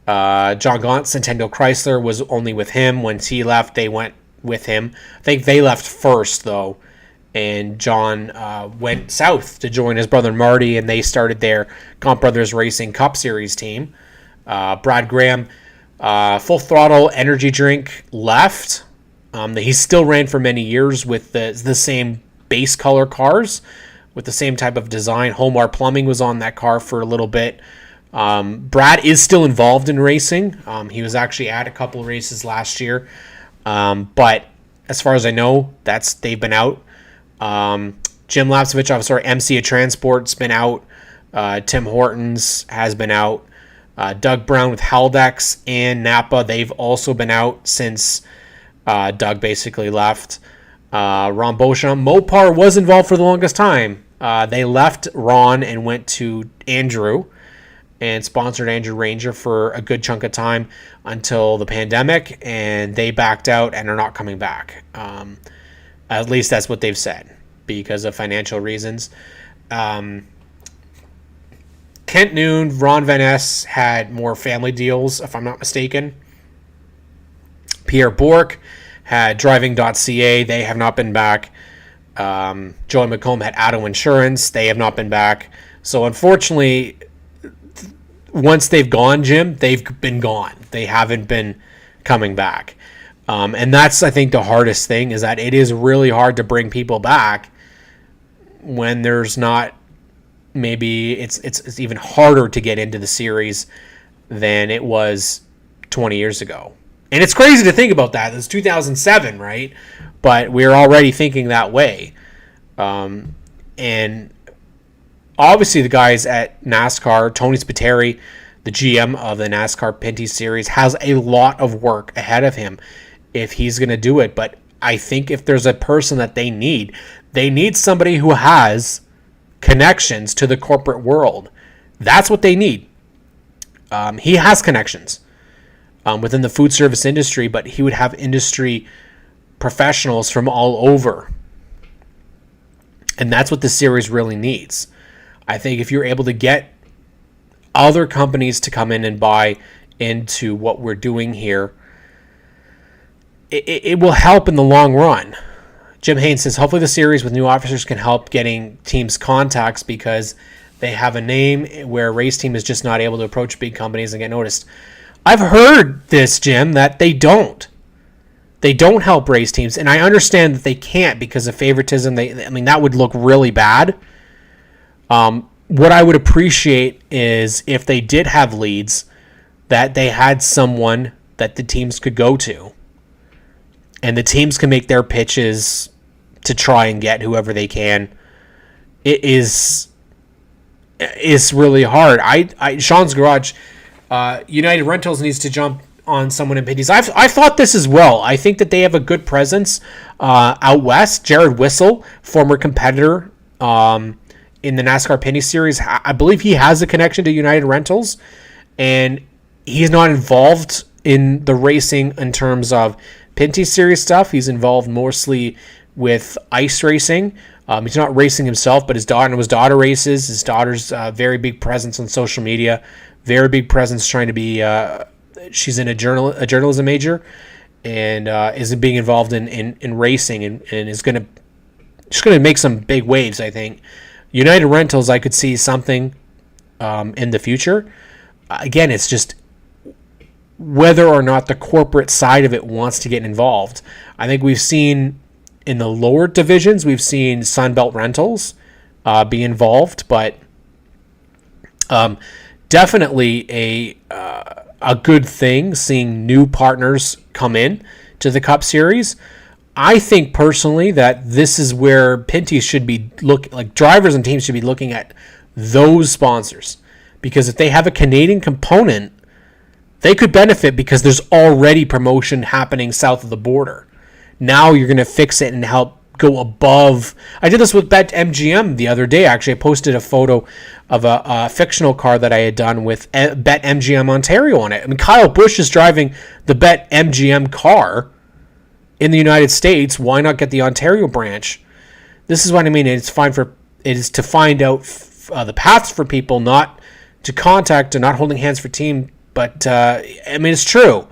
John Gaunt, Centennial Chrysler, was only with him. Once he left, they went with him. I think they left first, though, and John went south to join his brother Marty, and they started their Gaunt Brothers Racing Cup Series team. Brad Graham, Full Throttle Energy Drink, left. He still ran for many years with the same base color cars, with the same type of design. Homar Plumbing was on that car for a little bit. Brad is still involved in racing. He was actually at a couple of races last year. But as far as I know, they've been out. Jim Lapsevich, I'm sorry, MC Transport's been out. Tim Hortons has been out. Doug Brown with Haldex and Napa, they've also been out since Doug basically left. Ron Beauchamp, Mopar was involved for the longest time. They left Ron and went to Andrew and sponsored Andrew Ranger for a good chunk of time until the pandemic, and they backed out and are not coming back. At least that's what they've said, because of financial reasons. Kent Noon, Ron Van Ness had more family deals, if I'm not mistaken. Pierre Bourque had driving.ca. They have not been back. Joey McComb had Auto Insurance. They have not been back. So unfortunately, once they've gone, Jim, they've been gone. They haven't been coming back. And that's, I think, the hardest thing, is that it is really hard to bring people back when there's not, maybe it's even harder to get into the series than it was 20 years ago. And it's crazy to think about that. It's 2007, right? But we're already thinking that way. And obviously the guys at NASCAR, Tony Spiteri, the GM of the NASCAR Pinty Series, has a lot of work ahead of him if he's going to do it. But I think if there's a person that they need somebody who has connections to the corporate world. That's what they need. He has connections within the food service industry, but he would have industry professionals from all over. And that's what the series really needs. I think if you're able to get other companies to come in and buy into what we're doing here, it will help in the long run. Jim Haynes says, hopefully the series with new officers can help getting teams contacts, because they have a name where a race team is just not able to approach big companies and get noticed. I've heard this, Jim, that they don't. They don't help race teams, and I understand that they can't because of favoritism. That would look really bad. What I would appreciate is if they did have leads, that they had someone that the teams could go to, and the teams can make their pitches to try and get whoever they can. It is really hard. Sean's Garage, United Rentals needs to jump on someone in Pinty's. I thought this as well. I think that they have a good presence out west. Jared Whistle, former competitor in the NASCAR Pinty Series, I believe he has a connection to United Rentals, and he's not involved in the racing in terms of Pinty Series stuff. He's involved mostly with ice racing. He's not racing himself, but his daughter races. His daughter's very big presence on social media, very big presence trying to be. She's in a journalism major, and is being involved in racing, and is just gonna make some big waves. I think United Rentals, I could see something in the future. Again, it's just whether or not the corporate side of it wants to get involved. I think we've seen in the lower divisions, we've seen Sunbelt Rentals be involved, but definitely a good thing seeing new partners come in to the Cup Series. I think personally that this is where Pinty should be drivers and teams should be looking at those sponsors, because if they have a Canadian component, they could benefit because there's already promotion happening south of the border. Now you're going to fix it and help go above. I did this with BetMGM the other day. Actually, I posted a photo of a fictional car that I had done with BetMGM Ontario on it. I mean, Kyle Busch is driving the BetMGM car in the United States. Why not get the Ontario branch? This is what I mean. It is to find out the paths for people, not to contact and not holding hands for team. But it's true.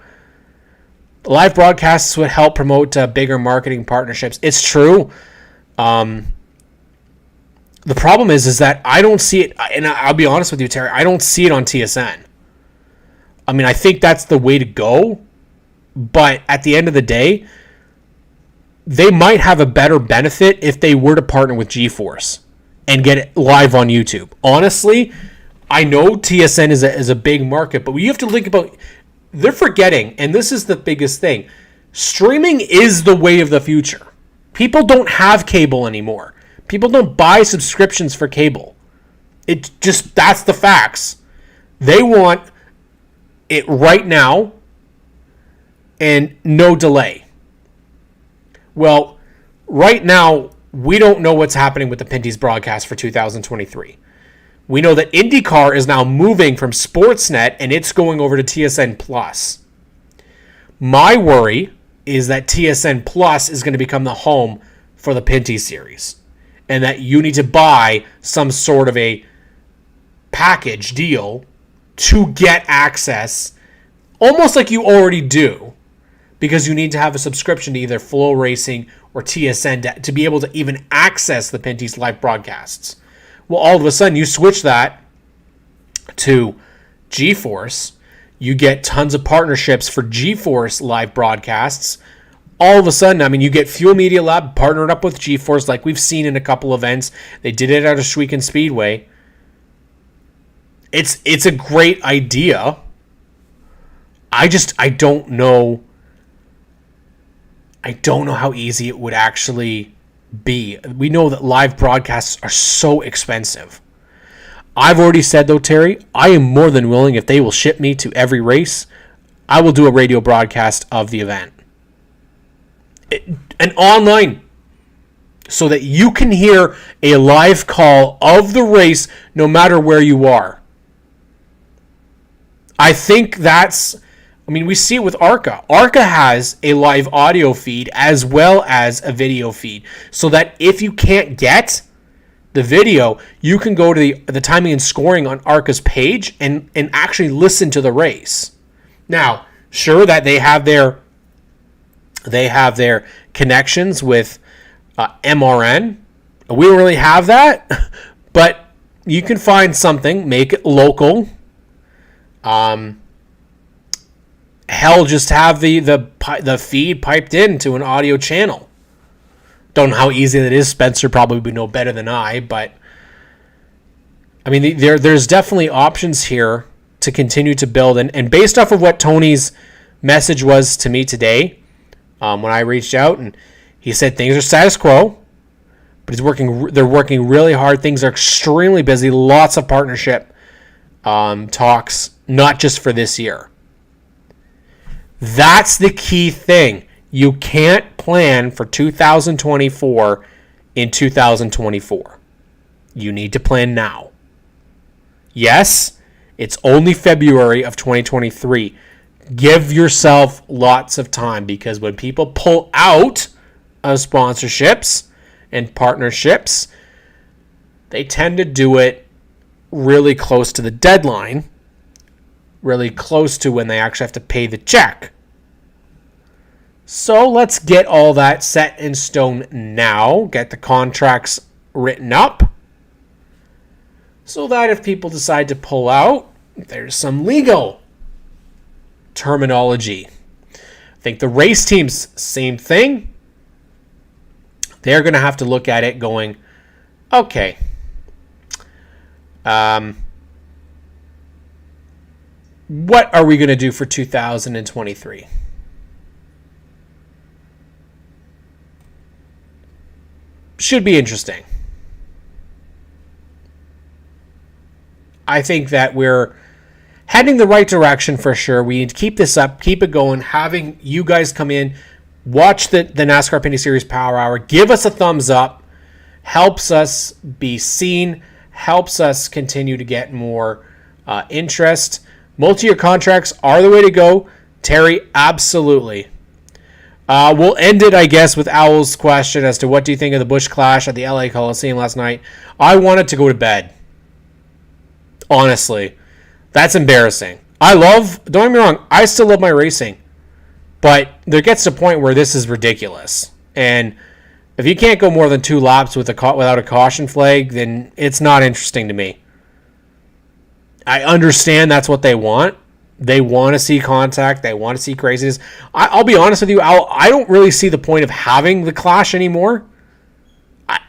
Live broadcasts would help promote bigger marketing partnerships. It's true. The problem is that I don't see it, and I'll be honest with you, Terry, I don't see it on TSN. I think that's the way to go, but at the end of the day, they might have a better benefit if they were to partner with GeForce and get it live on YouTube. Honestly, I know TSN is a big market, but you have to think about, they're forgetting, and this is the biggest thing, streaming is the way of the future. People don't have cable anymore. People don't buy subscriptions for cable. That's the facts. They want it right now and no delay. Well, right now, we don't know what's happening with the Pinty's broadcast for 2023. We know that IndyCar is now moving from Sportsnet and it's going over to TSN Plus. My worry is that TSN Plus is going to become the home for the Pinty Series, and that you need to buy some sort of a package deal to get access, almost like you already do, because you need to have a subscription to either Flow Racing or TSN to be able to even access the Pinty's live broadcasts. Well, all of a sudden, you switch that to GeForce. You get tons of partnerships for GeForce live broadcasts. All of a sudden, I mean, you get Fuel Media Lab partnered up with GeForce, like we've seen in a couple events. They did it at a Schweeken Speedway. It's a great idea. I don't know. I don't know how easy it would actually be. We know that live broadcasts are so expensive. I've already said, though, Terry, I am more than willing, if they will ship me to every race, I will do a radio broadcast of the event. And online, so that you can hear a live call of the race no matter where you are. I think that's... I mean, we see it with ARCA. ARCA has a live audio feed as well as a video feed, so that if you can't get the video, you can go to the timing and scoring on ARCA's page and actually listen to the race. Now, sure that they have their connections with MRN. We don't really have that, but you can find something, make it local. Hell, just have the feed piped into an audio channel. Don't know how easy that is. Spencer probably would know better than I, but I mean, there's definitely options here to continue to build. And based off of what Tony's message was to me today, when I reached out, and he said things are status quo, but they're working really hard. Things are extremely busy. Lots of partnership talks, not just for this year. That's the key thing. You can't plan for 2024 in 2024. You need to plan now. Yes, it's only February of 2023. Give yourself lots of time, because when people pull out of sponsorships and partnerships, they tend to do it really close to the deadline, really close to when they actually have to pay the check. So let's get all that set in stone now, get the contracts written up, so that if people decide to pull out, there's some legal terminology. I think the race teams, same thing. They're going to have to look at it going, okay, what are we going to do for 2023? Should be interesting. I think that we're heading the right direction for sure. We need to keep this up, keep it going, having you guys come in, watch the NASCAR Pinty Series Power Hour, give us a thumbs up, helps us be seen, helps us continue to get more interest. Multi-year contracts are the way to go. Terry, absolutely. We'll end it, I guess, with Owl's question as to what do you think of the Busch Clash at the LA Coliseum last night. I wanted to go to bed. Honestly. That's embarrassing. don't get me wrong, I still love my racing. But there gets to a point where this is ridiculous. And if you can't go more than 2 laps without a caution flag, then it's not interesting to me. I understand that's what they want. They want to see contact. They want to see craziness. I'll be honest with you, I don't really see the point of having the clash anymore.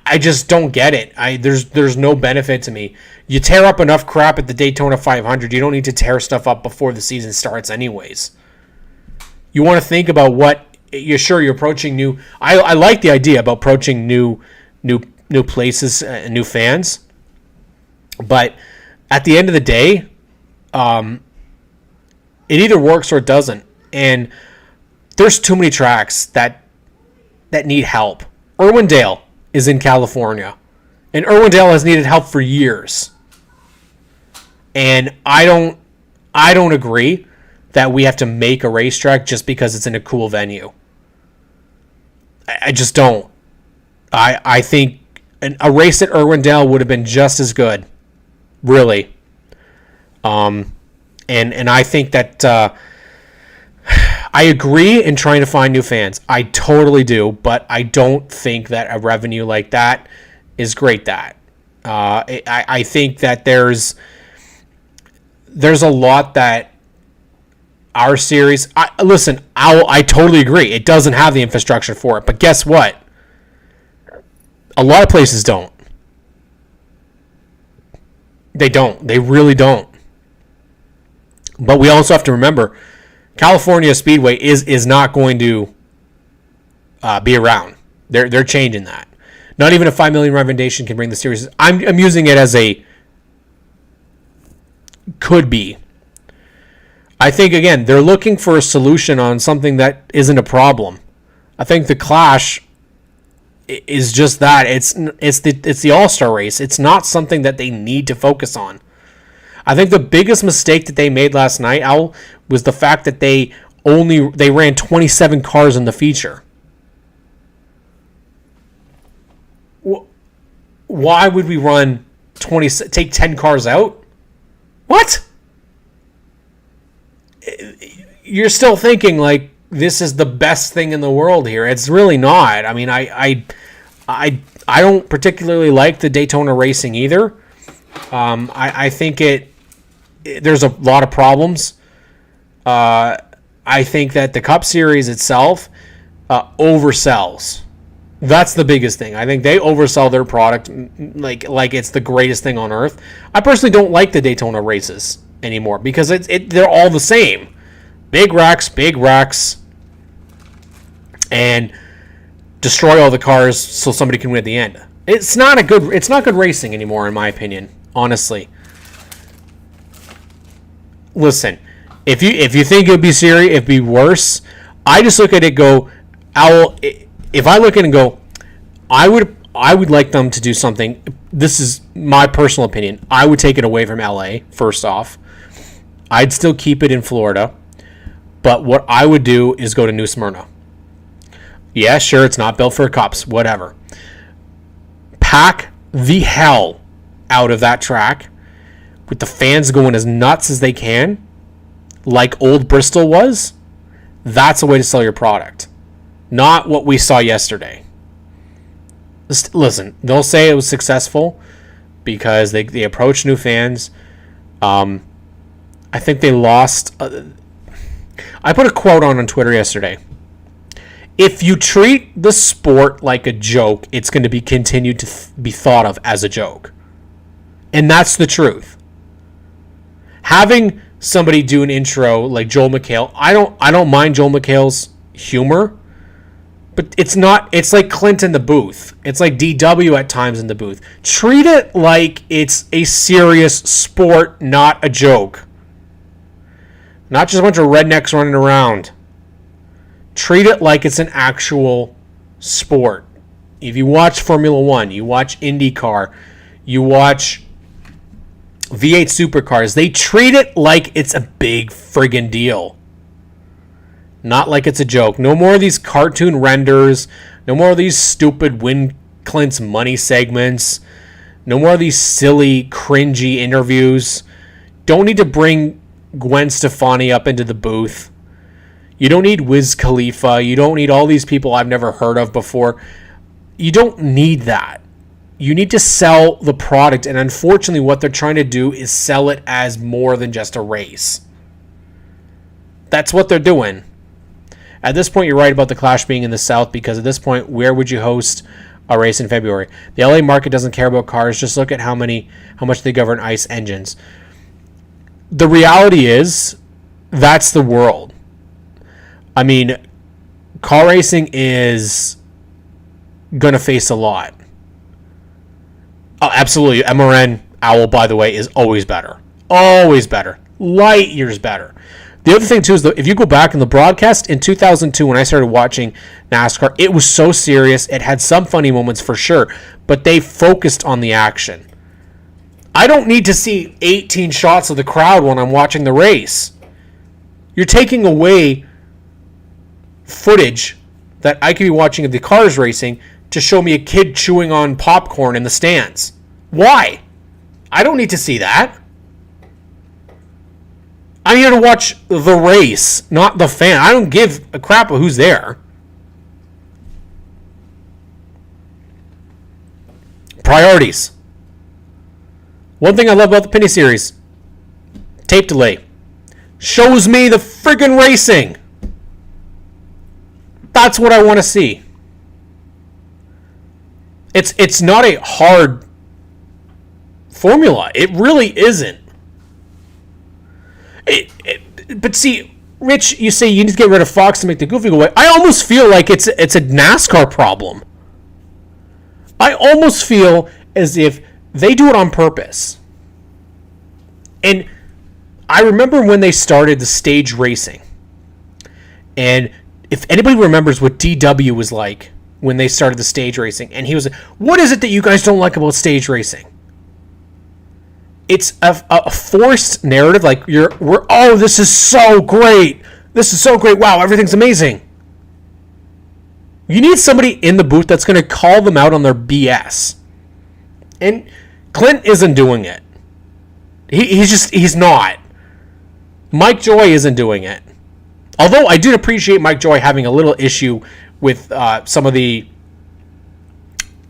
I just don't get it. There's no benefit to me. You tear up enough crap at the Daytona 500. You don't need to tear stuff up before the season starts anyways. You want to think about what you're approaching new. I like the idea about approaching new places and new fans. But at the end of the day, it either works or it doesn't. And there's too many tracks that need help. Irwindale is in California. And Irwindale has needed help for years. And I don't agree that we have to make a racetrack just because it's in a cool venue. I just don't. I think a race at Irwindale would have been just as good. Really. And I think that I agree in trying to find new fans. I totally do, but I don't think that a revenue like that is great. I think that there's a lot that our series. I totally agree. It doesn't have the infrastructure for it, but guess what? A lot of places don't. They don't. They really don't. But we also have to remember, California Speedway is not going to be around. They're changing that. Not even a $5 million recommendation can bring the series. I'm using it as a could be. I think, again, they're looking for a solution on something that isn't a problem. I think the Clash is just that. It's the All-Star race. It's not something that they need to focus on. I think the biggest mistake that they made last night, Al, was the fact that they ran 27 cars in the feature. Why would we run take 10 cars out? What? You're still thinking like this is the best thing in the world here. It's really not. I mean, I don't particularly like the Daytona racing either. I think there's a lot of problems. I think that the Cup Series itself oversells. That's the biggest thing. I think they oversell their product like it's the greatest thing on earth. I personally don't like the Daytona races anymore because they're all the same. Big racks, and destroy all the cars so somebody can win at the end. It's not good racing anymore, in my opinion, honestly. Listen, if you think it'd be serious, it'd be worse. I just look at it, go, if I look at it and go, I would like them to do something. This is my personal opinion. I would take it away from LA, first off. I'd still keep it in Florida. But what I would do is go to New Smyrna. Yeah, sure, it's not built for cups, whatever. Pack the hell out of that track with the fans going as nuts as they can, like old Bristol was. That's a way to sell your product. Not what we saw yesterday. Listen, they'll say it was successful because they approached new fans. I think they lost. I put a quote on Twitter yesterday. If you treat the sport like a joke, it's going to be continued to be thought of as a joke. And that's the truth. Having somebody do an intro like Joel McHale, I don't mind Joel McHale's humor, but it's like Clint in the booth. It's like DW at times in the booth. Treat it like it's a serious sport, not a joke. Not just a bunch of rednecks running around. Treat it like it's an actual sport. If you watch Formula One, you watch IndyCar, you watch V8 supercars, they treat it like it's a big friggin' deal. Not like it's a joke. No more of these cartoon renders. No more of these stupid Win Clint's money segments. No more of these silly, cringy interviews. Don't need to bring Gwen Stefani up into the booth. You don't need Wiz Khalifa. You don't need all these people I've never heard of before. You don't need that. You need to sell the product, and unfortunately what they're trying to do is sell it as more than just a race. That's what they're doing. At this point, you're right about the Clash being in the South, because at this point, where would you host a race in February? The LA market doesn't care about cars. Just look at how much they govern ICE engines. The reality is, that's the world. I mean, car racing is going to face a lot. Oh, absolutely. MRN Owl, by the way, is always better. Always better. Light years better. The other thing, too, is if you go back in the broadcast in 2002 when I started watching NASCAR, it was so serious. It had some funny moments for sure, but they focused on the action. I don't need to see 18 shots of the crowd when I'm watching the race. You're taking away footage that I could be watching of the cars racing to show me a kid chewing on popcorn in the stands. Why? I don't need to see that. I'm here to watch the race, not the fan. I don't give a crap of who's there. Priorities. One thing I love about the Pinty series, tape delay. Shows me the friggin' racing. That's what I want to see. It's not a hard formula. It really isn't. But see, Rich, you say you need to get rid of Fox to make the Goofy go away. I almost feel like it's a NASCAR problem. I almost feel as if they do it on purpose. And I remember when they started the stage racing. And if anybody remembers what DW was like when they started the stage racing, and he was like, what is it that you guys don't like about stage racing? It's a forced narrative, like this is so great. This is so great. Wow, everything's amazing. You need somebody in the booth that's going to call them out on their BS. And Clint isn't doing it. He's not. Mike Joy isn't doing it. Although I do appreciate Mike Joy having a little issue with some of the...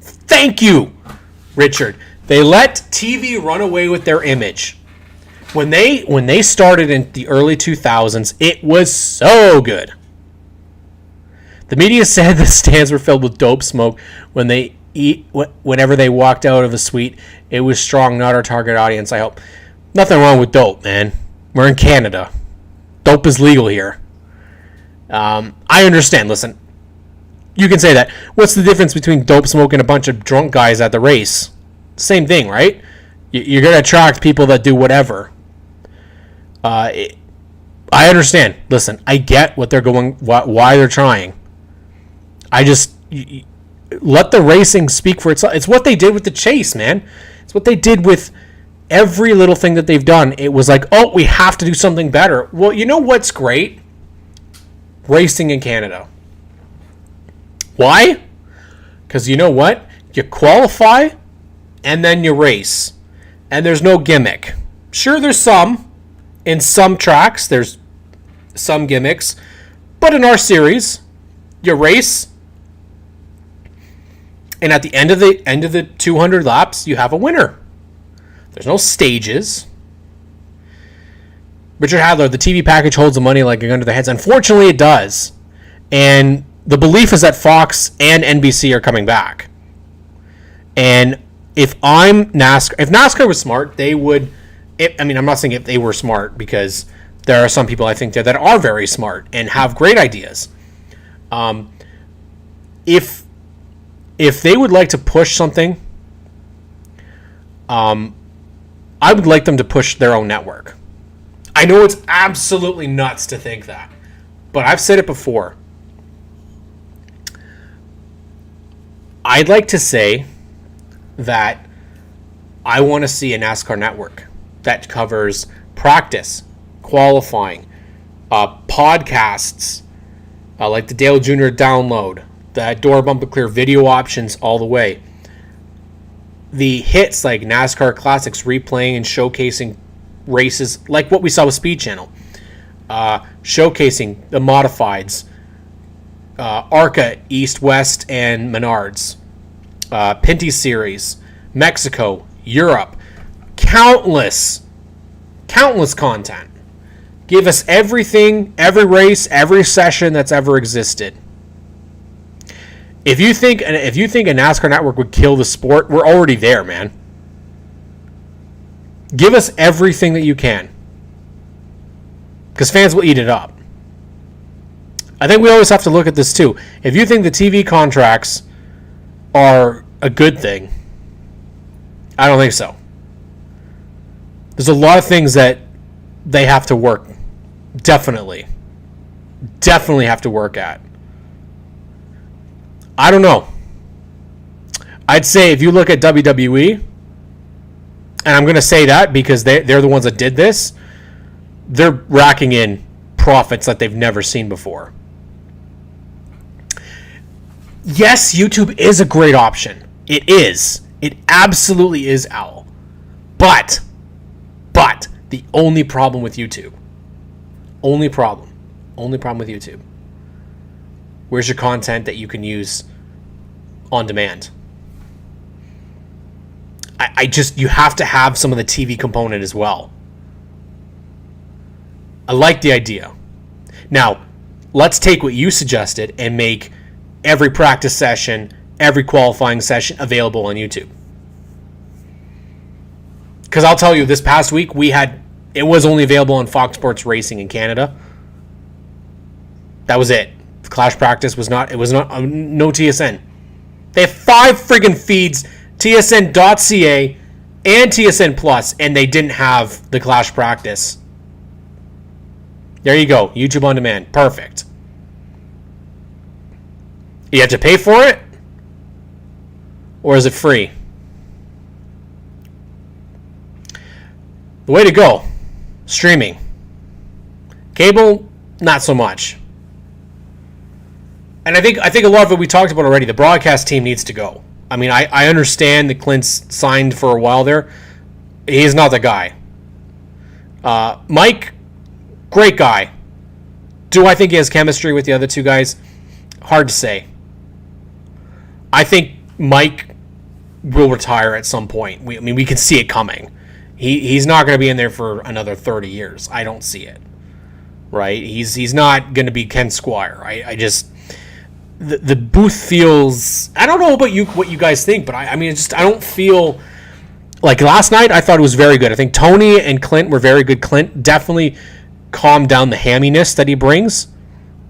Thank you, Richard. They let TV run away with their image. When they started in the early 2000s, it was so good. The media said the stands were filled with dope smoke whenever they walked out of a suite. It was strong, not our target audience, I hope. Nothing wrong with dope, man. We're in Canada. Dope is legal here. I understand. Listen, you can say that. What's the difference between dope smoke and a bunch of drunk guys at the race? Same thing, right? You're going to attract people that do whatever. I understand. Listen, I get what they're going, why they're trying. I just let the racing speak for itself. It's what they did with the chase, man. It's what they did with every little thing that they've done. It was like, oh, we have to do something better. Well, you know what's great? Racing in Canada. Why? Because you know what? You qualify and then you race. And there's no gimmick. Sure, there's some. In some tracks, there's some gimmicks. But in our series, you race. And at the end of the 200 laps, you have a winner. There's no stages. Richard Hadler, the TV package holds the money like under their heads. Unfortunately, it does. And the belief is that Fox and NBC are coming back. And if NASCAR was smart, they would... I'm not saying if they were smart, because there are some people I think that are very smart and have great ideas. If they would like to push something, I would like them to push their own network. I know it's absolutely nuts to think that, but I've said it before. I'd like to say that I want to see a NASCAR network that covers practice, qualifying, podcasts, like the Dale Jr. download, the door bumper clear video options all the way. The hits like NASCAR Classics replaying and showcasing races like what we saw with Speed Channel. Showcasing the modifieds. ARCA, East, West, and Menards. Pinty Series. Mexico. Europe. Countless content. Give us everything, every race, every session that's ever existed. If you think a NASCAR network would kill the sport, we're already there, man. Give us everything that you can, because fans will eat it up. I think we always have to look at this too. If you think the TV contracts are a good thing, I don't think so. There's a lot of things that they have to work. Definitely have to work at. I don't know. I'd say if you look at WWE, and I'm going to say that because they're the ones that did this, they're racking in profits that they've never seen before. Yes, YouTube is a great option. It is. It absolutely is, Owl. But the only problem with YouTube Only problem. Only problem with YouTube. Where's your content that you can use on demand? You have to have some of the TV component as well. I like the idea. Now, let's take what you suggested and make every practice session, every qualifying session available on YouTube. Because I'll tell you, this past week it was only available on Fox Sports Racing in Canada. That was it. The Clash practice was no TSN. They have 5 friggin' feeds, TSN.ca and TSN Plus, and they didn't have the Clash practice. There you go. YouTube on demand. Perfect. You have to pay for it? Or is it free? The way to go. Streaming. Cable, not so much. And I think a lot of it we talked about already. The broadcast team needs to go. I mean, I understand that Clint's signed for a while there. He's not the guy. Mike, great guy. Do I think he has chemistry with the other two guys? Hard to say. I think Mike will retire at some point. We can see it coming. He's not going to be in there for another 30 years. I don't see it. Right? He's not going to be Ken Squire. I just... The booth feels... I don't know about what you guys think, but I don't feel... Like last night, I thought it was very good. I think Tony and Clint were very good. Clint definitely calmed down the hamminess that he brings.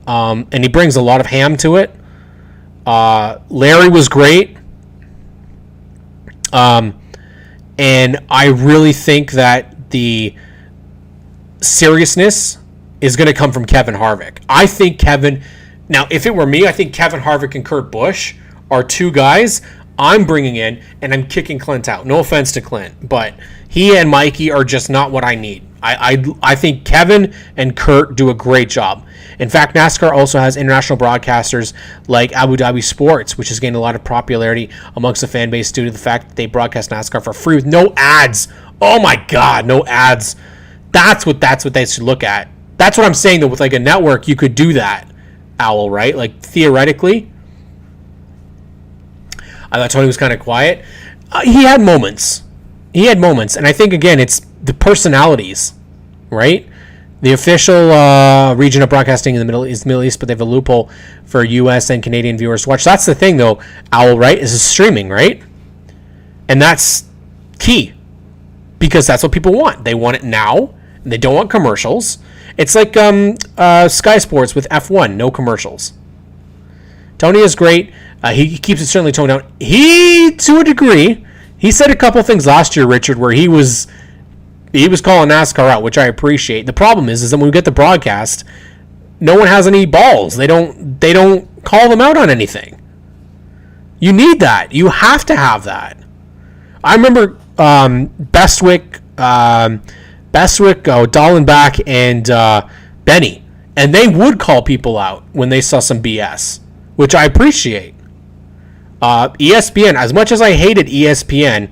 And he brings a lot of ham to it. Larry was great. And I really think that the seriousness is going to come from Kevin Harvick. I think Kevin... Now, if it were me, I think Kevin Harvick and Kurt Busch are two guys I'm bringing in, and I'm kicking Clint out. No offense to Clint, but he and Mikey are just not what I need. I think Kevin and Kurt do a great job. In fact, NASCAR also has international broadcasters like Abu Dhabi Sports, which has gained a lot of popularity amongst the fan base due to the fact that they broadcast NASCAR for free with no ads. Oh my God, no ads. That's what they should look at. That's what I'm saying, though. With like a network, you could do that, Owl, right? Like theoretically. I thought Tony was kind of quiet. He had moments. And I think, again, it's the personalities, right? The official region of broadcasting in the Middle East, but they have a loophole for U.S. and Canadian viewers to watch. That's the thing, though, Owl, right, is streaming, right? And that's key because that's what people want. They want it now, and they don't want commercials. It's like Sky Sports with F1, no commercials. Tony is great. He keeps it certainly toned down. To a degree, he said a couple things last year, Richard, where he was calling NASCAR out, which I appreciate. The problem is that when we get the broadcast, no one has any balls. They don't call them out on anything. You need that. You have to have that. I remember Bestwick, Dallenbach, and Benny, and they would call people out when they saw some BS, which I appreciate. ESPN, as much as I hated ESPN,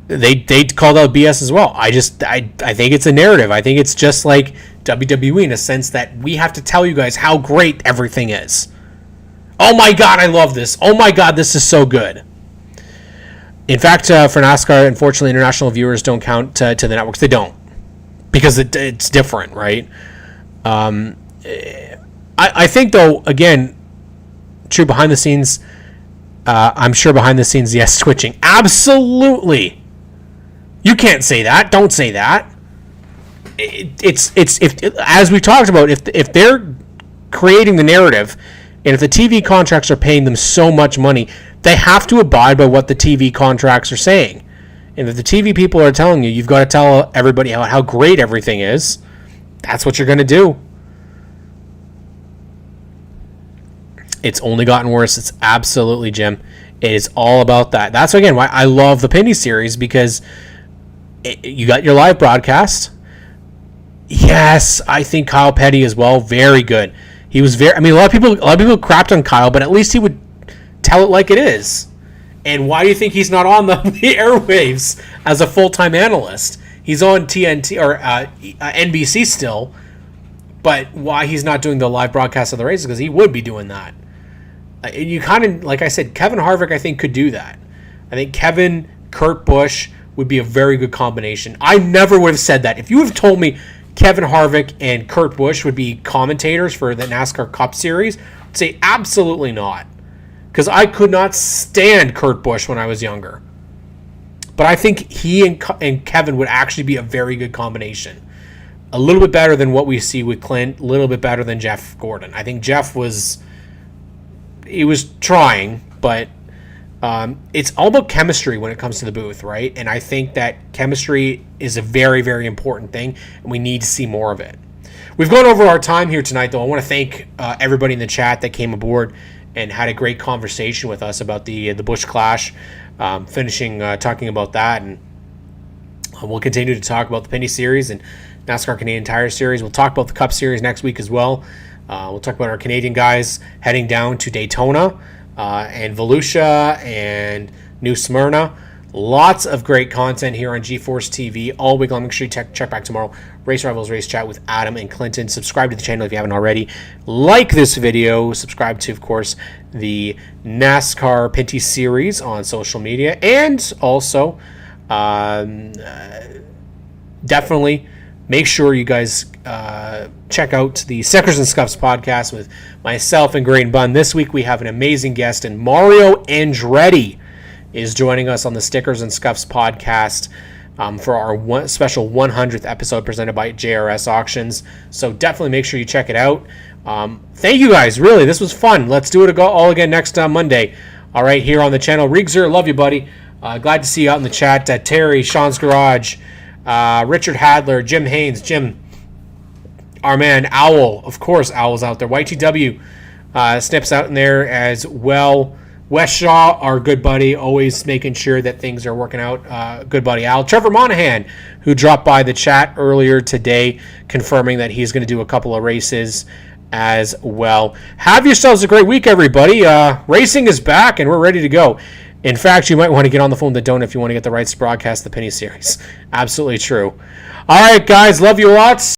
they called out BS as well. I think it's a narrative. I think it's just like WWE in a sense that we have to tell you guys how great everything is. Oh my God, I love this. Oh my God, this is so good. In fact, for NASCAR, unfortunately, international viewers don't count to the networks. They don't, because it's different, right? I think, though, again, true behind the scenes, I'm sure behind the scenes, yes, switching. Absolutely. You can't say that. Don't say that. It's as we talked about, if they're creating the narrative, and if the TV contracts are paying them so much money, they have to abide by what the TV contracts are saying. And if the TV people are telling you, you've got to tell everybody how great everything is, that's what you're going to do. It's only gotten worse. It's absolutely, Jim. It is all about that. That's, again, why I love the Pinty series, because you got your live broadcast. Yes, I think Kyle Petty as well. Very good. He was very... I mean, a lot of people crapped on Kyle, but at least he would tell it like it is. And why do you think he's not on the airwaves as a full-time analyst? He's on TNT or NBC still, but why he's not doing the live broadcast of the races, because he would be doing that. You kind of, like I said, Kevin Harvick, I think, could do that. I think Kevin, Kurt Busch would be a very good combination. I never would have said that. If you would have told me Kevin Harvick and Kurt Busch would be commentators for the NASCAR Cup Series, I'd say absolutely not. Because I could not stand Kurt Busch when I was younger. But I think he and Kevin would actually be a very good combination. A little bit better than what we see with Clint, a little bit better than Jeff Gordon. I think Jeff was trying, but it's all about chemistry when it comes to the booth, right? And I think that chemistry is a very, very important thing, and we need to see more of it. We've gone over our time here tonight, though. I want to thank everybody in the chat that came aboard and had a great conversation with us about the Busch Clash, finishing talking about that, and we'll continue to talk about the Pinty Series and NASCAR Canadian Tire Series. We'll talk about the Cup Series next week as well. We'll talk about our Canadian guys heading down to Daytona and Volusia and New Smyrna. Lots of great content here on GeForce TV all week long. Make sure you check back tomorrow. Race Rivals Race Chat with Adam and Clinton. Subscribe to the channel if you haven't already. Like this video. Subscribe to, of course, the NASCAR Pinty Series on social media. And also, definitely make sure you guys check out the Stickers and Scuffs podcast with myself and Grain Bun. This week we have an amazing guest, and Mario Andretti is joining us on the Stickers and Scuffs podcast for our special 100th episode presented by JRS Auctions. So definitely make sure you check it out. Thank you guys. Really, this was fun. Let's do it all again next Monday. All right, here on the channel. Rigzer, love you, buddy. Glad to see you out in the chat. Terry, Sean's Garage, Richard Hadler, Jim Haynes, Jim, our man Owl. Of course, Owl's out there. YTW Snips out in there as well. Wes Shaw, our good buddy, always making sure that things are working out. Good buddy Al. Trevor Monahan, who dropped by the chat earlier today, confirming that he's going to do a couple of races as well. Have yourselves a great week, everybody. Racing is back, and we're ready to go. In fact, you might want to get on the phone with the Donut if you want to get the rights to broadcast the Pinty Series. Absolutely true. All right, guys. Love you lots.